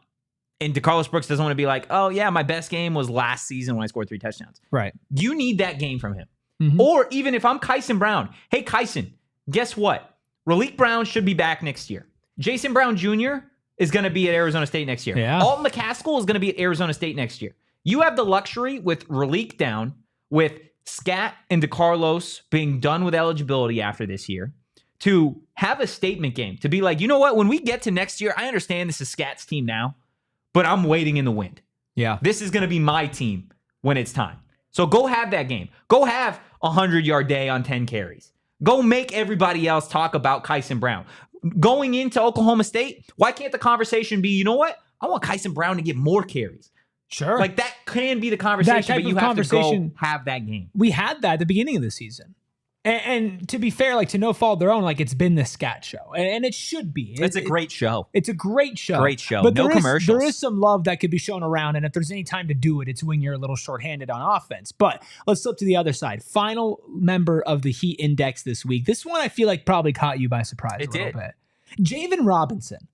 And DeCarlos Brooks doesn't want to be like, oh, yeah, my best game was last season when I scored 3 touchdowns. Right. You need that game from him. Mm-hmm. Or even if I'm Kyson Brown, hey, Kyson, guess what? Raleek Brown should be back next year. Jason Brown Jr. is going to be at Arizona State next year. Yeah. Alton McCaskill is going to be at Arizona State next year. You have the luxury with Raleek down, with Scat and DeCarlos being done with eligibility after this year, to have a statement game, to be like, you know what? When we get to next year, I understand this is Scat's team now, but I'm waiting in the wind. Yeah. This is going to be my team when it's time. So go have that game. Go have a 100-yard day on 10 carries. Go make everybody else talk about Kyson Brown. Going into Oklahoma State, why can't the conversation be, you know what? I want Kyson Brown to get more carries. Sure. Like, that can be the conversation, but you have to go have that game. We had that at the beginning of the season. And to be fair, like, to no fault of their own, like, it's been the Scat show. And it should be. It's a great show. It's a great show. Great show. But no commercials. There is some love that could be shown around. And if there's any time to do it, it's when you're a little shorthanded on offense. But let's flip to the other side. Final member of the Heat Index this week. This one I feel like probably caught you by surprise a little bit. Javen Robinson.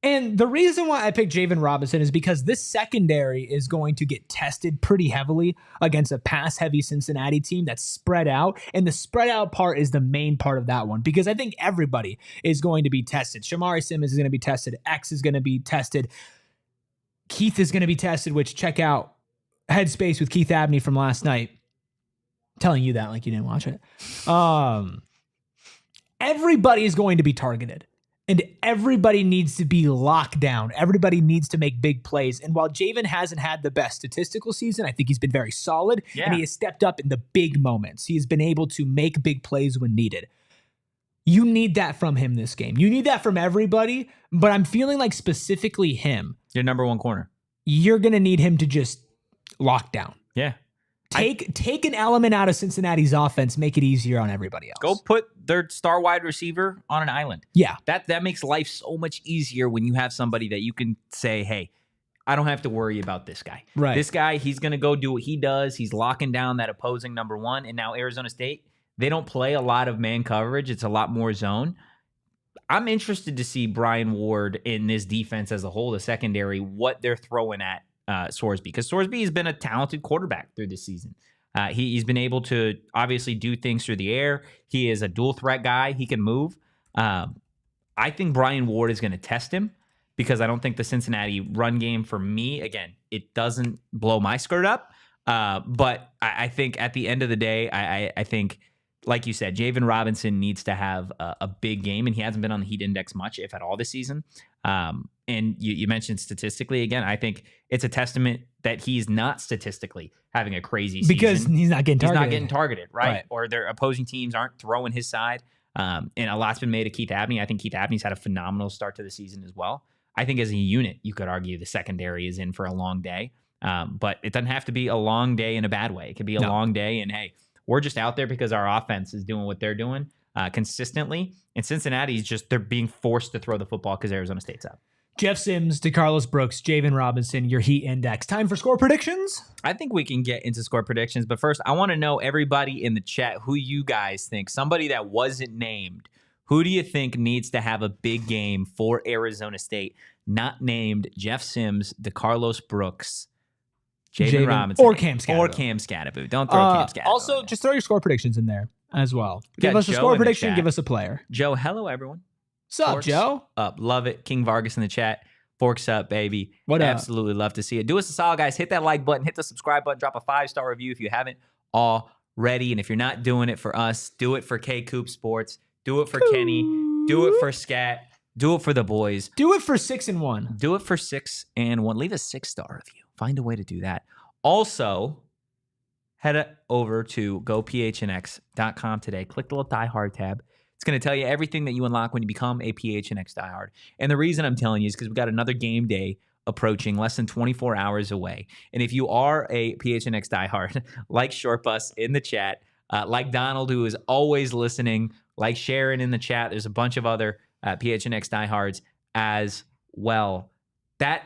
And the reason why I picked Javen Robinson is because this secondary is going to get tested pretty heavily against a pass-heavy Cincinnati team that's spread out. And the spread out part is the main part of that one, because I think everybody is going to be tested. Shamari Simmons is going to be tested. X is going to be tested. Keith is going to be tested, which check out Headspace with Keith Abney from last night. I'm telling you that like you didn't watch it. Everybody is going to be targeted. And everybody needs to be locked down. Everybody needs to make big plays. And while Javen hasn't had the best statistical season, I think he's been very solid. Yeah. And he has stepped up in the big moments. He has been able to make big plays when needed. You need that from him this game. You need that from everybody. But I'm feeling like specifically him. Your number one corner. You're going to need him to just lock down. Yeah. Take an element out of Cincinnati's offense, make it easier on everybody else. Go put their star wide receiver on an island. Yeah. That makes life so much easier when you have somebody that you can say, hey, I don't have to worry about this guy. Right. This guy, he's going to go do what he does. He's locking down that opposing number one. And now Arizona State, they don't play a lot of man coverage. It's a lot more zone. I'm interested to see Brian Ward in this defense as a whole, the secondary, what they're throwing at Sorsby, because Sorsby has been a talented quarterback through this season. He's been able to obviously do things through the air. He is a dual threat guy. He can move. I think Brian Ward is going to test him because I don't think the Cincinnati run game, for me, again, it doesn't blow my skirt up. But I think at the end of the day, I think, like you said, Javen Robinson needs to have a big game, and he hasn't been on the Heat Index much, if at all, this season. And you mentioned statistically, again, I think it's a testament that he's not statistically having a crazy season. Because he's not getting targeted. He's not getting targeted, right? Or their opposing teams aren't throwing his side. And a lot's been made of Keith Abney. I think Keith Abney's had a phenomenal start to the season as well. I think as a unit, you could argue the secondary is in for a long day. But it doesn't have to be a long day in a bad way. It could be a long day, and hey, we're just out there because our offense is doing what they're doing consistently. And Cincinnati's just, they're being forced to throw the football because Arizona State's up. Jeff Sims, DeCarlos Brooks, Javen Robinson, your Heat Index. Time for score predictions? I think we can get into score predictions, but first, I want to know, everybody in the chat, who you guys think, somebody that wasn't named, who do you think needs to have a big game for Arizona State? Not named Jeff Sims, DeCarlos Brooks, Javen Robinson, or Cam Skattebo. Don't throw Cam Skattebo. Also, just throw your score predictions in there as well. Give got us a Joe score in the prediction, chat. give us a player. Joe, hello, everyone. What's up, Forks Joe? Up. Love it. King Vargas in the chat. Forks up, baby. What up? Absolutely love to see it. Do us a solid, guys. Hit that like button. Hit the subscribe button. Drop a 5-star review if you haven't already. And if you're not doing it for us, do it for K Coop Sports. Do it for Kenny. Do it for Scat. Do it for the boys. Do it for 6 and 1. Do it for 6 and 1. Leave a 6-star review. Find a way to do that. Also, head over to gophnx.com today. Click the little Die Hard tab. It's going to tell you everything that you unlock when you become a PHNX diehard. And the reason I'm telling you is because we've got another game day approaching, less than 24 hours away. And if you are a PHNX diehard, like Short Bus in the chat, like Donald, who is always listening, like Sharon in the chat, there's a bunch of other PHNX diehards as well. That,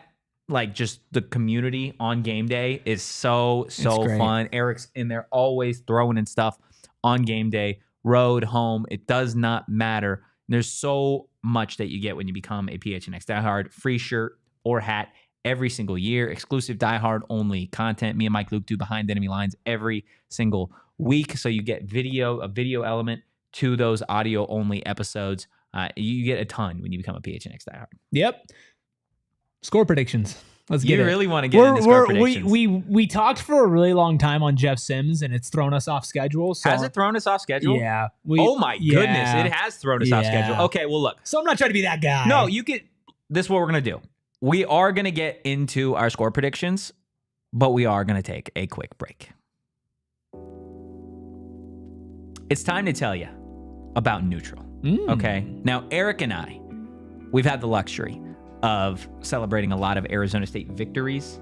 like, just the community on game day is so fun. Eric's in there always throwing in stuff on game day. Road, home, it does not matter. There's so much that you get when you become a PHNX diehard. Free shirt or hat every single year. Exclusive diehard only content. Me and Mike Luke do Behind Enemy Lines every single week. So you get a video element to those audio only episodes. You get a ton when you become a PHNX diehard. Yep. Score predictions. Let's get it. You really want to get into score predictions. We talked for a really long time on Jeff Sims, and it's thrown us off schedule. So. Has it thrown us off schedule? Yeah. Oh my goodness, it has thrown us off schedule. Okay, well look. So I'm not trying to be that guy. No, you get this is what we're gonna do. We are gonna get into our score predictions, but we are gonna take a quick break. It's time to tell you about Neutral. Okay. Now, Eric and I, we've had the luxury of celebrating a lot of Arizona State victories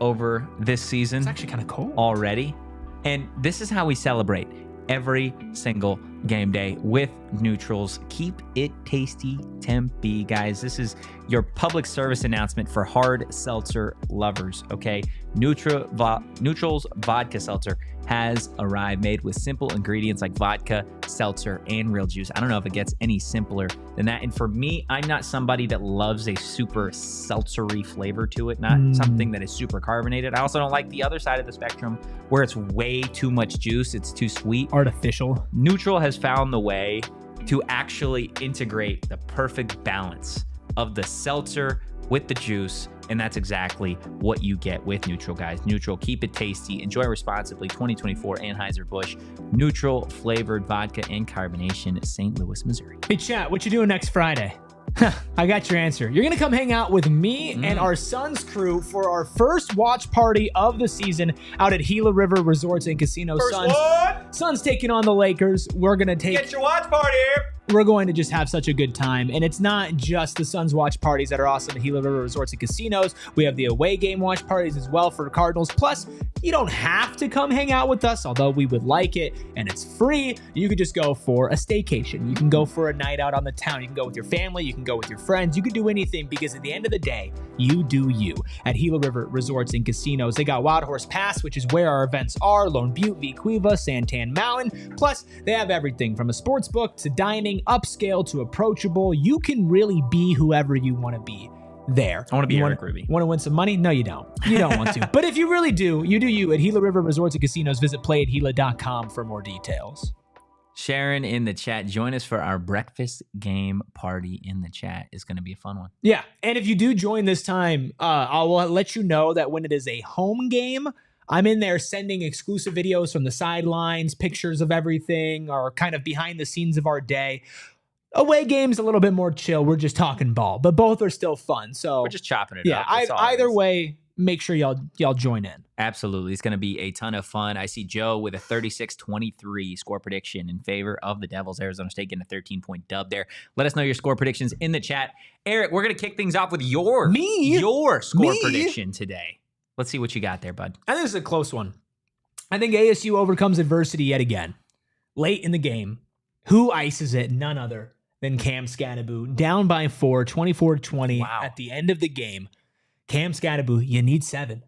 over this season. It's actually kind of cold already. And this is how we celebrate every single game day with Neutrals. Keep it tasty, Tempe, guys. This is your public service announcement for hard seltzer lovers, okay? Neutrals Vodka Seltzer has arrived, made with simple ingredients like vodka, seltzer, and real juice. I don't know if it gets any simpler than that. And for me, I'm not somebody that loves a super seltzery flavor to it, not something that is super carbonated. I also don't like the other side of the spectrum where it's way too much juice. It's too sweet. Artificial. Neutral has found the way to actually integrate the perfect balance of the seltzer with the juice, and that's exactly what you get with Neutral, guys. Neutral, keep it tasty. Enjoy responsibly. 2024 Anheuser-Busch Neutral flavored vodka and carbonation, St. Louis, Missouri. Hey, chat, what you doing next Friday? I got your answer. You're going to come hang out with me and our Suns crew for our first watch party of the season out at Gila River Resorts and Casinos. Suns taking on the Lakers. We're going to Get your watch party here. We're going to just have such a good time. And it's not just the Suns watch parties that are awesome at Gila River Resorts and Casinos. We have the away game watch parties as well for Cardinals. Plus, you don't have to come hang out with us, although we would like it. And it's free. You could just go for a staycation. You can go for a night out on the town. You can go with your family. You can go with your friends. You can do anything because at the end of the day, you do you. At Gila River Resorts and Casinos, they got Wild Horse Pass, which is where our events are. Lone Butte, Vicuiva, Santan Mountain. Plus, they have everything from a sports book to dining, upscale to approachable. You can really be whoever you want to be there. I want to be You Erik Ruby. Want to win some money? No, you don't. You don't want to. But if you really do, you do you at Gila River Resorts and Casinos. Visit playatgila.com for more details. Sharon in the chat, join us for our breakfast game party in the chat. It's going to be a fun one. Yeah, and if you do join this time, I will let you know that when it is a home game, I'm in there sending exclusive videos from the sidelines, pictures of everything, or kind of behind the scenes of our day. Away game's a little bit more chill. We're just talking ball, but both are still fun. So We're just chopping it up. Either way, make sure y'all join in. Absolutely. It's going to be a ton of fun. I see Joe with a 36-23 score prediction in favor of the Devils. Arizona State getting a 13-point dub there. Let us know your score predictions in the chat. Erik, we're going to kick things off with your score prediction today. Let's see what you got there, bud. I think this is a close one. I think ASU overcomes adversity yet again. Late in the game, who ices it? None other than Cam Skattebo. Down by 4, 24-20 at the end of the game. Cam Skattebo, you need 7.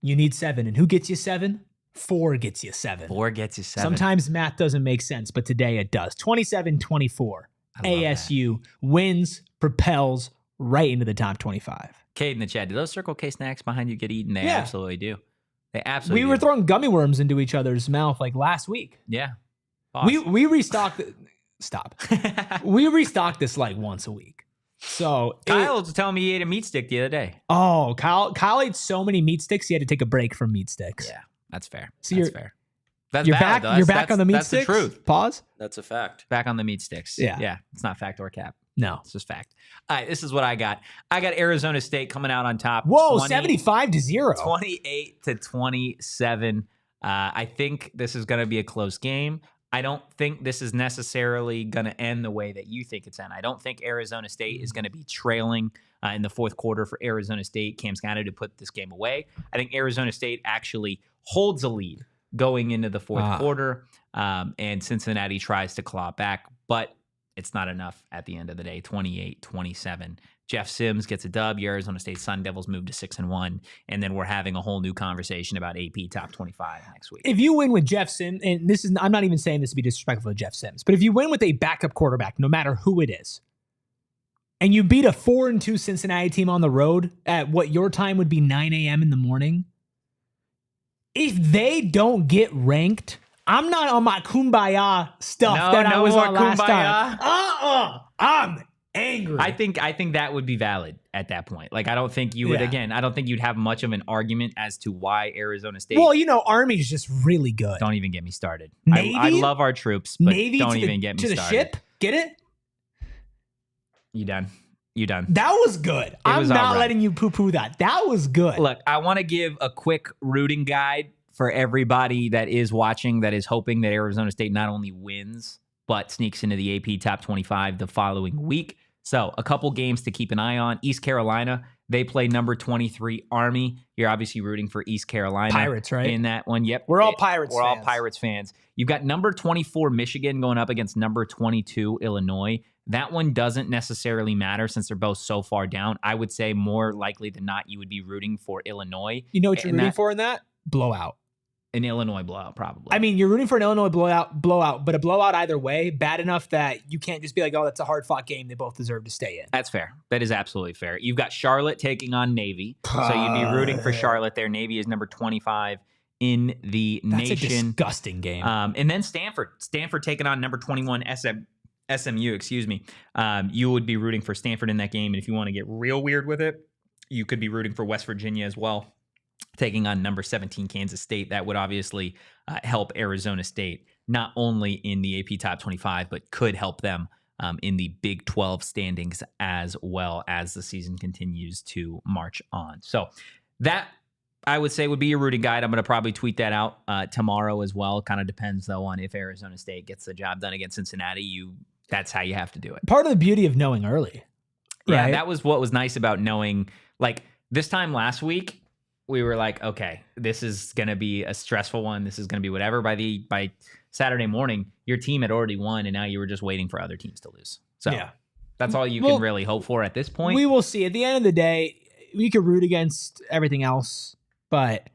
You need 7. And who gets you 7? 4 gets you 7. 4 gets you 7. Sometimes math doesn't make sense, but today it does. 27-24. ASU wins, propels right into the top 25. Cade in the chat, do those Circle K snacks behind you get eaten? They absolutely do. They absolutely We were throwing gummy worms into each other's mouth like last week. Yeah. Awesome. We restocked. Stop. We restocked this like once a week. So Kyle was telling me he ate a meat stick the other day. Oh, Kyle ate so many meat sticks he had to take a break from meat sticks. Yeah, that's fair. So that's fair. That's you're valid, back. You're back on the meat that's sticks. The truth. Pause. That's a fact. Back on the meat sticks. Yeah. It's not fact or cap. No, it's just fact. All right, this is what I got. I got Arizona State coming out on top. Whoa, 75-0. 28-27. I think this is going to be a close game. I don't think this is necessarily going to end the way that you think it's end. I don't think Arizona State is going to be trailing in the fourth quarter for Arizona State. Cam Skattebo to put this game away. I think Arizona State actually holds a lead going into the fourth quarter, and Cincinnati tries to claw back, but it's not enough at the end of the day. 28-27. Jeff Sims gets a dub. Your Arizona State Sun Devils move to 6-1, and then we're having a whole new conversation about AP top 25 next week. If you win with Jeff Sims, and I'm not even saying this to be disrespectful to Jeff Sims, but if you win with a backup quarterback, no matter who it is, and you beat a 4-2 Cincinnati team on the road at what your time would be 9 a.m. in the morning, if they don't get ranked, I'm not on my kumbaya stuff I was on last time. I'm angry. I think that would be valid at that point. Like, I don't think you would, again, I don't think you'd have much of an argument as to why Arizona State. Well, Army's just really good. Don't even get me started. Navy? I love our troops, but Navy don't even get me started. To the ship? Get it? You done. That was good. I'm not letting you poo-poo that. That was good. Look, I want to give a quick rooting guide for everybody that is watching, that is hoping that Arizona State not only wins, but sneaks into the AP top 25 the following week. So a couple games to keep an eye on. East Carolina, they play number 23 Army. You're obviously rooting for East Carolina. Pirates, right? In that one. Yep. We're all Pirates fans. We're all Pirates fans. You've got number 24 Michigan going up against number 22 Illinois. That one doesn't necessarily matter since they're both so far down. I would say more likely than not, you would be rooting for Illinois. You know what you're rooting for in that? Blowout. An Illinois blowout, probably. I mean, you're rooting for an Illinois blowout, but a blowout either way, bad enough that you can't just be like, oh, that's a hard-fought game. They both deserve to stay in. That's fair. That is absolutely fair. You've got Charlotte taking on Navy. So you'd be rooting for Charlotte there. Navy is number 25 in the nation. That's a disgusting game. And then Stanford. Stanford taking on number 21 SMU, you would be rooting for Stanford in that game. And if you want to get real weird with it, you could be rooting for West Virginia as well, taking on number 17 Kansas State. That would obviously help Arizona State, not only in the AP Top 25, but could help them in the Big 12 standings as well as the season continues to march on. So that, I would say, would be your rooting guide. I'm going to probably tweet that out tomorrow as well. Kind of depends, though, on if Arizona State gets the job done against Cincinnati. That's how you have to do it. Part of the beauty of knowing early. Yeah, right? That was what was nice about knowing. Like, this time last week, we were like, okay, this is going to be a stressful one. This is going to be whatever. By Saturday morning, your team had already won, and now you were just waiting for other teams to lose. So that's all you can really hope for at this point. We will see. At the end of the day, we could root against everything else, but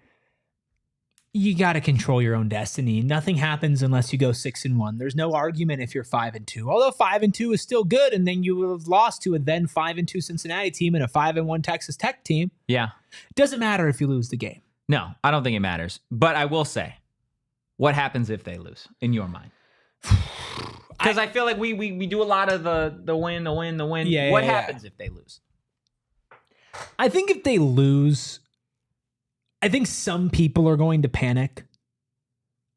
you got to control your own destiny. Nothing happens unless you go 6-1. There's no argument if you're 5-2. Although 5-2 is still good, and then you have lost to a then 5-2 Cincinnati team and a 5-1 Texas Tech team. Yeah. Doesn't matter if you lose the game. No, I don't think it matters. But I will say, what happens if they lose in your mind? Because I feel like we do a lot of the win. Yeah, what happens if they lose? I think if they lose, I think some people are going to panic.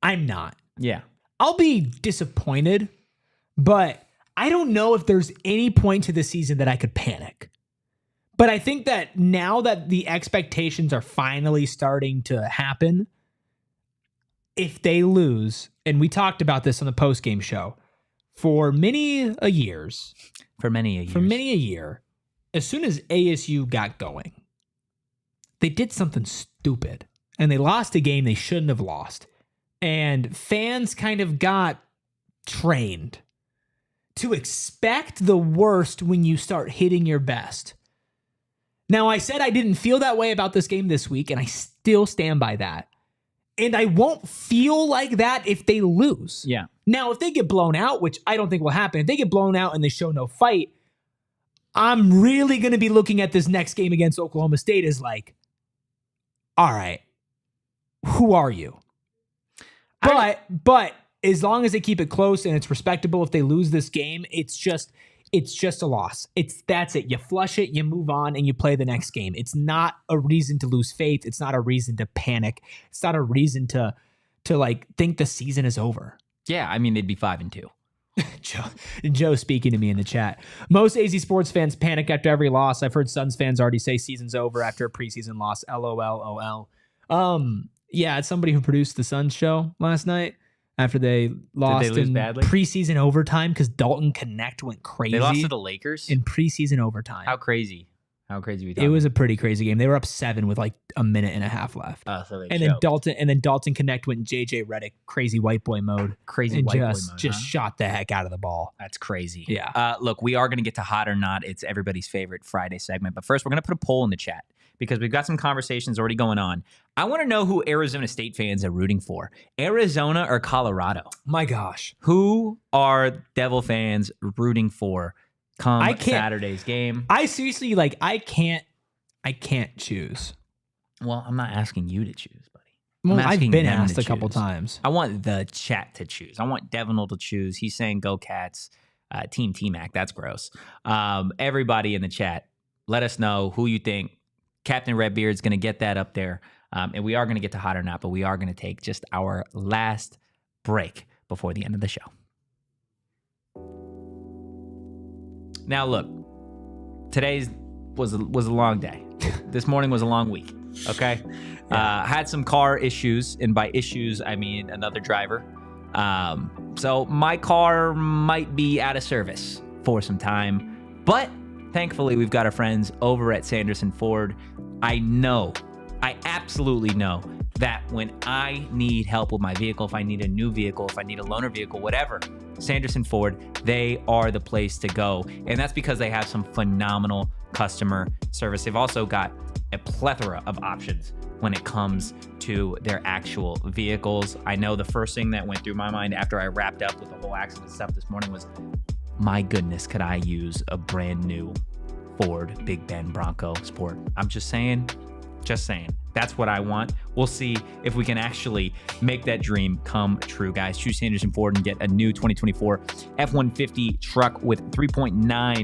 I'm not. Yeah. I'll be disappointed, but I don't know if there's any point to the season that I could panic. But I think that now that the expectations are finally starting to happen, if they lose, and we talked about this on the postgame show, for many a year, as soon as ASU got going, they did something stupid and they lost a game they shouldn't have lost. And fans kind of got trained to expect the worst when you start hitting your best. Now, I said I didn't feel that way about this game this week, and I still stand by that. And I won't feel like that if they lose. Yeah. Now, if they get blown out, which I don't think will happen, if they get blown out and they show no fight, I'm really going to be looking at this next game against Oklahoma State as like, all right, who are you? But as long as they keep it close and it's respectable, if they lose this game, it's just a loss. That's it. You flush it, you move on, and you play the next game. It's not a reason to lose faith. It's not a reason to panic. It's not a reason to like think the season is over. Yeah, I mean, they'd be 5-2. Joe speaking to me in the chat. Most AZ sports fans panic after every loss. I've heard Suns fans already say season's over after a preseason loss. LOL. Yeah, it's somebody who produced the Suns show last night after they lost in preseason overtime because Dalton Connect went crazy. They lost to the Lakers? In preseason overtime. How crazy we talking? It was a pretty crazy game. They were up 7 with like a minute and a half left. Then Dalton Connect went in JJ Redick crazy white boy mode. Just shot the heck out of the ball. That's crazy. Yeah. Look, we are going to get to Hot or Not. It's everybody's favorite Friday segment. But first, we're going to put a poll in the chat because we've got some conversations already going on. I want to know who Arizona State fans are rooting for. Arizona or Colorado? My gosh. Who are Devil fans rooting for come Saturday's game? I seriously, I can't choose. Well, I'm not asking you to choose, buddy. Well, I've been asked a couple times. I want the chat to choose. I want Devinal to choose. He's saying go Cats. Team T-Mac. That's gross. Everybody in the chat, let us know who you think. Captain Redbeard's going to get that up there. And we are going to get to Hot or Not, but we are going to take just our last break before the end of the show. Now, look, today was a long day. This morning was a long week, okay? Had some car issues, and by issues, I mean another driver. So my car might be out of service for some time, but thankfully, we've got our friends over at Sanderson Ford. I absolutely know that when I need help with my vehicle, if I need a new vehicle, if I need a loaner vehicle, whatever, Sanderson Ford, they are the place to go. And that's because they have some phenomenal customer service. They've also got a plethora of options when it comes to their actual vehicles. I know the first thing that went through my mind after I wrapped up with the whole accident stuff this morning was, my goodness, could I use a brand new Ford Big Bend Bronco Sport? I'm just saying. That's what I want. We'll see if we can actually make that dream come true, guys. Choose Sanderson Ford and get a new 2024 F-150 truck with 3.9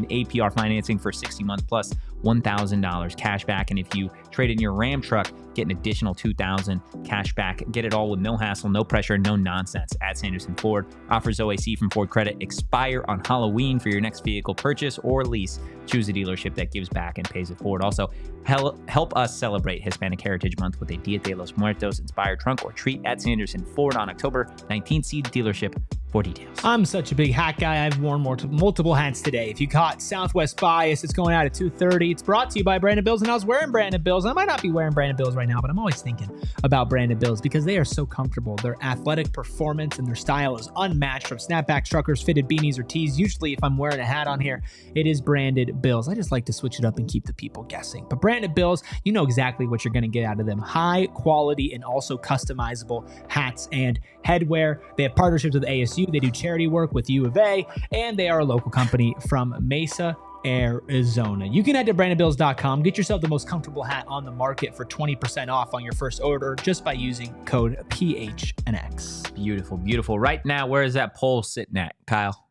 APR financing for 60 months plus $1,000 cash back. And if you trade in your Ram truck, get an additional $2,000 cash back. Get it all with no hassle, no pressure, no nonsense at Sanderson Ford. Offers OAC from Ford Credit expire on Halloween for your next vehicle purchase or lease. Choose a dealership that gives back and pays it forward. Also, help us celebrate Hispanic Heritage Month with a Dia de los Muertos inspired trunk or treat at Sanderson Ford on October 19th. See the dealership for details. I'm such a big hat guy. I've worn multiple hats today. If you caught Southwest Bias, it's going out at 2:30. It's brought to you by Brandon Bills, and I was wearing Brandon Bills. I might not be wearing Brandon Bills right now, but I'm always thinking about Brandon Bills because they are so comfortable. Their athletic performance and their style is unmatched. From snapbacks, truckers, fitted beanies, or tees. Usually, if I'm wearing a hat on here, it is Branded Bills. I just like to switch it up and keep the people guessing. But Branded Bills, you know exactly what you're going to get out of them. High quality and also customizable hats and headwear. They have partnerships with ASU. They do charity work with U of A, and they are a local company from Mesa, Arizona. You can head to brandonbills.com, get yourself the most comfortable hat on the market for 20% off on your first order just by using code PHNX. Beautiful, beautiful. Right now, where is that poll sitting at, Kyle?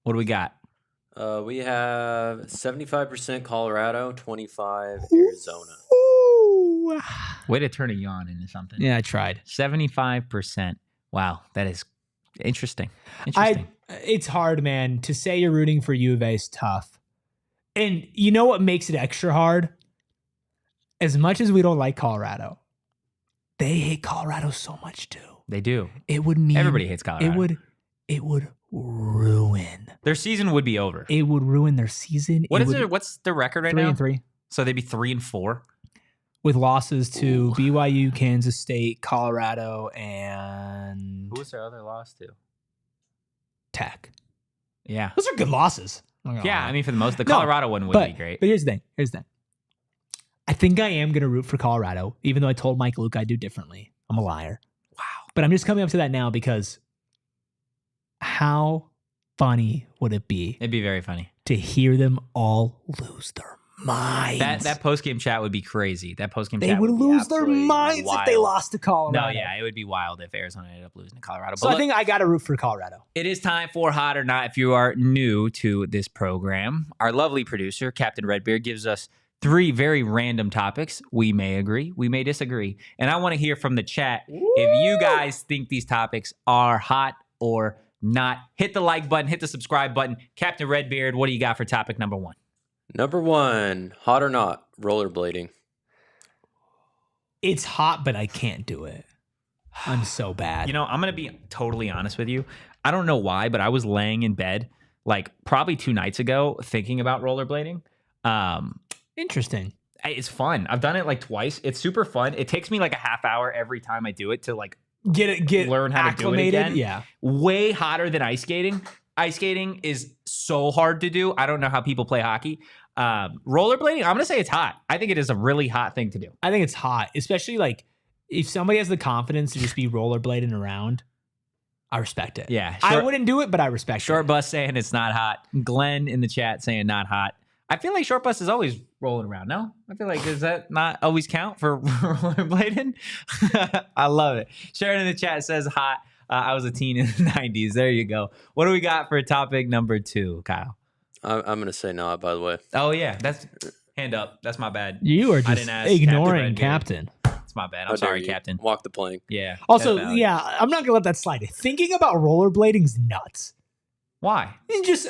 What do we got? We have 75% Colorado, 25 Arizona. Ooh. Way to turn a yawn into something. Yeah, I tried. 75%. Wow, that is interesting. It's hard, man. To say you're rooting for U of A is tough. And you know what makes it extra hard? As much as we don't like Colorado, they hate Colorado so much too. They do. It would mean Everybody hates Colorado. It would ruin. Their season would be over. It would ruin their season. What's their record right now? 3-3. So they'd be 3-4. With losses to BYU, Kansas State, Colorado, and Who was their other loss to? Tech. Yeah. Those are good losses. Yeah, I mean, for the most, the Colorado one would be great. But here's the thing. I think I am going to root for Colorado, even though I told Mike Luke I'd do differently. I'm a liar. Wow. But I'm just coming up to that now because how funny would it be? It'd be very funny to hear them all lose their minds. That post-game chat would be crazy. That post-game they chat would lose their minds wild. If they lost to Colorado. No, yeah, it would be wild if Arizona ended up losing to Colorado. So I think I got to root for Colorado. It is time for Hot or Not. If you are new to this program, our lovely producer, Captain Redbeard, gives us 3 very random topics. We may agree, we may disagree. And I want to hear from the chat if you guys think these topics are hot or not. Hit the like button, hit the subscribe button. Captain Redbeard, what do you got for topic number 1? Number 1, hot or not, rollerblading. It's hot, but I can't do it. I'm so bad. You know, I'm going to be totally honest with you. I don't know why, but I was laying in bed like probably 2 nights ago thinking about rollerblading. Interesting. It's fun. I've done it like twice. It's super fun. It takes me like a half hour every time I do it to like learn how to do it again. Yeah. Way hotter than ice skating. Ice skating is so hard to do. I don't know how people play hockey. Rollerblading, I'm going to say it's hot. I think it is a really hot thing to do. I think it's hot, especially like if somebody has the confidence to just be rollerblading around. I respect it. Yeah. I wouldn't do it, but I respect Short it. Bus saying it's not hot. Glenn in the chat saying not hot. I feel like Short Bus is always rolling around. No? I feel like, does that not always count for rollerblading? I love it. Sharon in the chat says hot. I was a teen in the 90s. There you go. What do we got for topic number 2, Kyle? I'm going to say not, by the way. Oh, yeah. That's hand up. That's my bad. You are just ignoring Captain. It's my bad. I'm sorry, Captain. Walk the plank. Yeah. Also, yeah, I'm not going to let that slide. Thinking about rollerblading's nuts. Why? And just,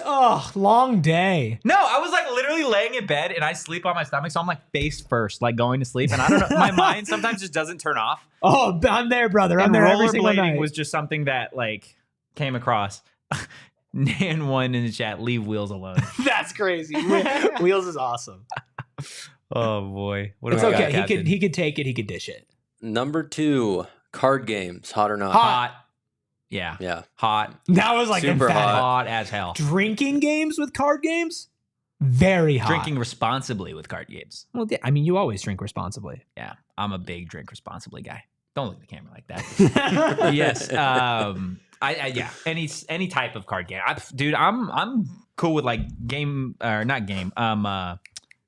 long day. No, I was like literally laying in bed and I sleep on my stomach. So I'm like face first, like going to sleep. And I don't know, my mind sometimes just doesn't turn off. Oh, I'm there, brother. I'm there every single night. Rollerblading was just something that like came across. Nan one in the chat, leave Wheels alone. That's crazy. Wheels is awesome. Oh boy. It's okay. He could take it. He could dish it. Number 2, card games, hot or not? Hot. Yeah. Yeah. Hot. That was like super hot as hell. Drinking games with card games? Very hot. Drinking responsibly with card games. Well, I mean, you always drink responsibly. Yeah. I'm a big drink responsibly guy. Don't look at the camera like that. Yes. Yeah. Any type of card game. Dude, I'm cool with like not game.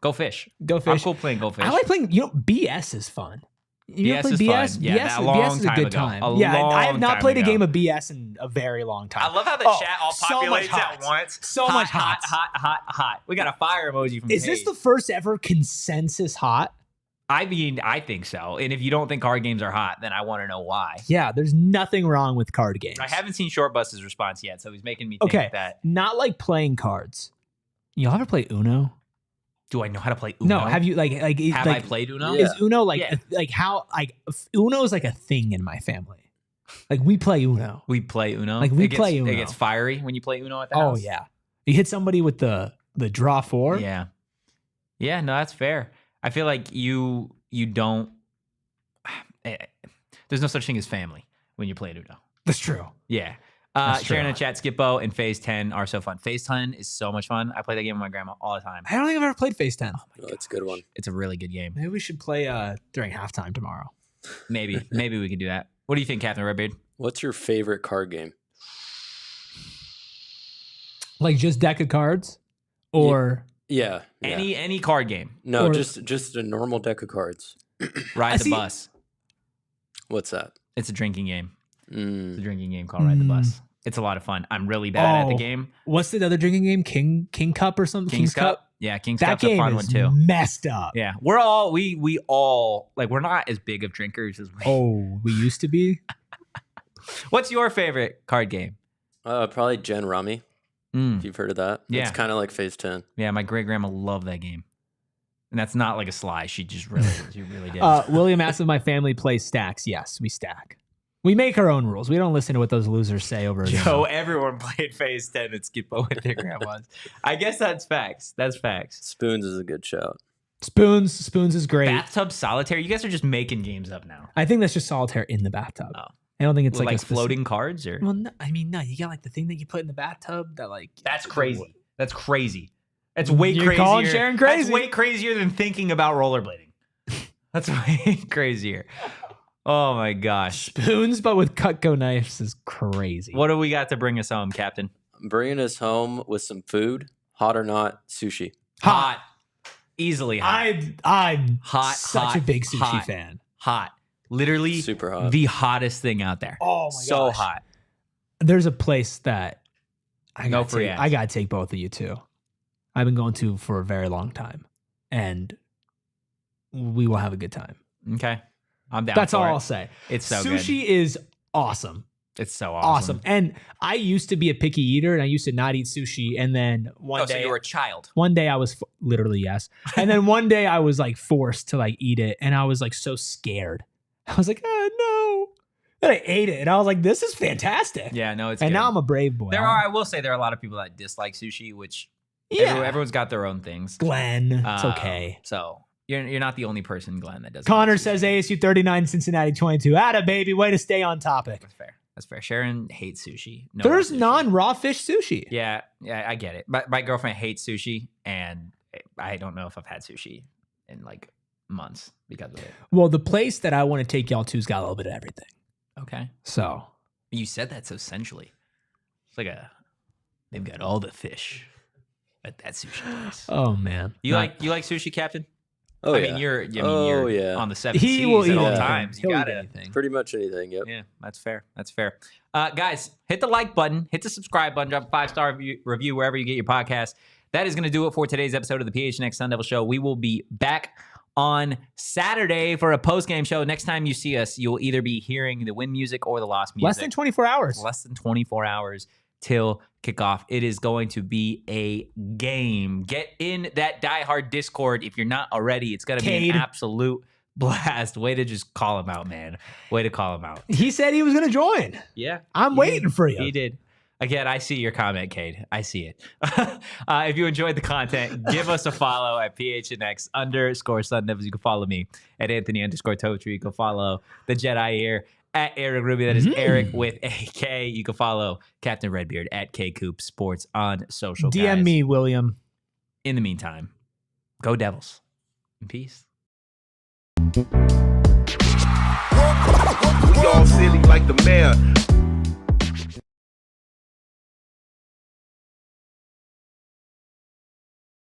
Go Fish. Go Fish. I'm cool playing Go Fish. I like playing, BS is fun. You BS is BS? fun. Yeah, BS is a good time. I have not played a game of BS in a very long time. I love how the chat all populates at once. So much hot. Hot. We got a fire emoji from Is this the first ever consensus hot? I mean, I think so. And if you don't think card games are hot, then I want to know why. Yeah, there's nothing wrong with card games. I haven't seen Short Bus's response yet, so he's making me think that. Not like playing cards. Y'all ever play Uno? Do I know how to play Uno? No, have you have I played Uno? Is Uno Uno is like a thing in my family? Like we play Uno. We play Uno. Like we It play Uno. It gets fiery when you play Uno at the Oh house. yeah. You hit somebody with the draw 4. Yeah. Yeah, no, that's fair. I feel like you don't. There's no such thing as family when you play Uno. That's true. Yeah. That's Sharing true. in the chat, Skattebo and Phase 10 are so fun. Phase 10 is so much fun. I play that game with my grandma all the time. I don't think I've ever played Phase 10. Oh, that's a good one. It's a really good game. Maybe we should play during halftime tomorrow. Maybe we can do that. What do you think, Captain Redbeard? What's your favorite card game? Like just deck of cards, or Yeah. Any card game. No, or- just a normal deck of cards. Ride the see- bus. What's that? It's a drinking game. It's a Mm, drinking game called Ride the Bus. It's a lot of fun. I'm really bad at the Oh, game. what's the other drinking game? King Cup or something? King's Cup. Yeah, King's That Cup's a game fun one is too. messed up. Yeah, we're all we all like we're not as big of drinkers as we. Oh, we used to be. What's your favorite card game? probably Gen Rummy. If you've heard of that. Yeah. It's kind of like Phase 10. Yeah, my great grandma loved that game, and that's not like a sly. She really did. William asked if my family plays stacks. Yes, we stack. We make our own rules. We don't listen to what those losers say over again. Joe, everyone played Phase 10 and Skattebo with their grandmas. I guess that's facts. That's facts. Spoons is a good shout. Spoons is great. Bathtub Solitaire. You guys are just making games up now. I think that's just solitaire in the bathtub. Oh. I don't think it's Like, like a specific- floating cards or Well, no, I mean, no. You got like the thing that you put in the bathtub that like. that's crazy. That's crazy. That's way You're crazier. calling Sharon crazy. That's way crazier than thinking about rollerblading. That's way crazier. Oh my gosh. Spoons, but with Cutco knives is crazy. What do we got to bring us home, Captain? I'm bringing us home with some food, hot or not, sushi. Hot. Easily hot. I'm Hot, such hot, a big sushi hot. fan. Hot. Literally Super hot. the hottest thing out there. Oh my so gosh. hot. There's a place that I No gotta free take, ads. I gotta take both of you to. I've been going to for a very long time, and we will have a good time. Okay. I'm down. That's for all it. I'll say. It's so good. Sushi is awesome. It's so Awesome. awesome. And I used to be a picky eater, and I used to not eat sushi. And then one So day, you were a child. one day I was literally yes. And then one day I was like forced to like eat it, and I was like so scared. I was like, oh no. Then I ate it, and I was like, this is fantastic. Yeah, no, it's And good. now I'm a brave boy. I will say there are a lot of people that dislike sushi, which yeah. everyone's got their own things. Glenn, it's Uh, okay. So you're not the only person, Glenn, that doesn't. Connor like sushi. says ASU 39, Cincinnati 22. Atta baby, way to stay on topic. That's fair. That's fair. Sharon hates sushi. No There's raw sushi. non-raw fish sushi. Yeah, I get it. My girlfriend hates sushi, and I don't know if I've had sushi in like months because of it. Well, the place that I want to take y'all to's got a little bit of everything. Okay. So You said that so sensually. It's like they've got all the fish at that sushi place. oh man. You like sushi, Captain? Oh, I yeah. mean, you're yeah. on the seven He seas will at eat all anything. times. You He'll eat gotta. anything. Pretty much anything, yep. Yeah, that's fair. That's fair. Guys, hit the like button, hit the subscribe button, drop a 5-star review wherever you get your podcast. That is going to do it for today's episode of the PHNX Sun Devil Show. We will be back on Saturday for a post-game show. Next time you see us, you'll either be hearing the win music or the loss music. Less than 24 hours. Less than 24 hours till kickoff. It is going to be a game. Get in that diehard Discord if you're not already. It's going to be Cade. an absolute blast. Way to just call him out, man. Way to call him out. He said he was going to join. Yeah. I'm he waiting did. for you. He did. Again, I see your comment, Cade. I see it. If you enjoyed the content, give us a follow at PHNX Sun Devils. You can follow me at Anthony_Totri. You can follow the Jedi here at Erik Ruby. That is Erik with a K. You can follow Captain Redbeard at KCoop Sports on social. DM guys. me, William. In the meantime, go Devils. In peace. We all silly like the mayor.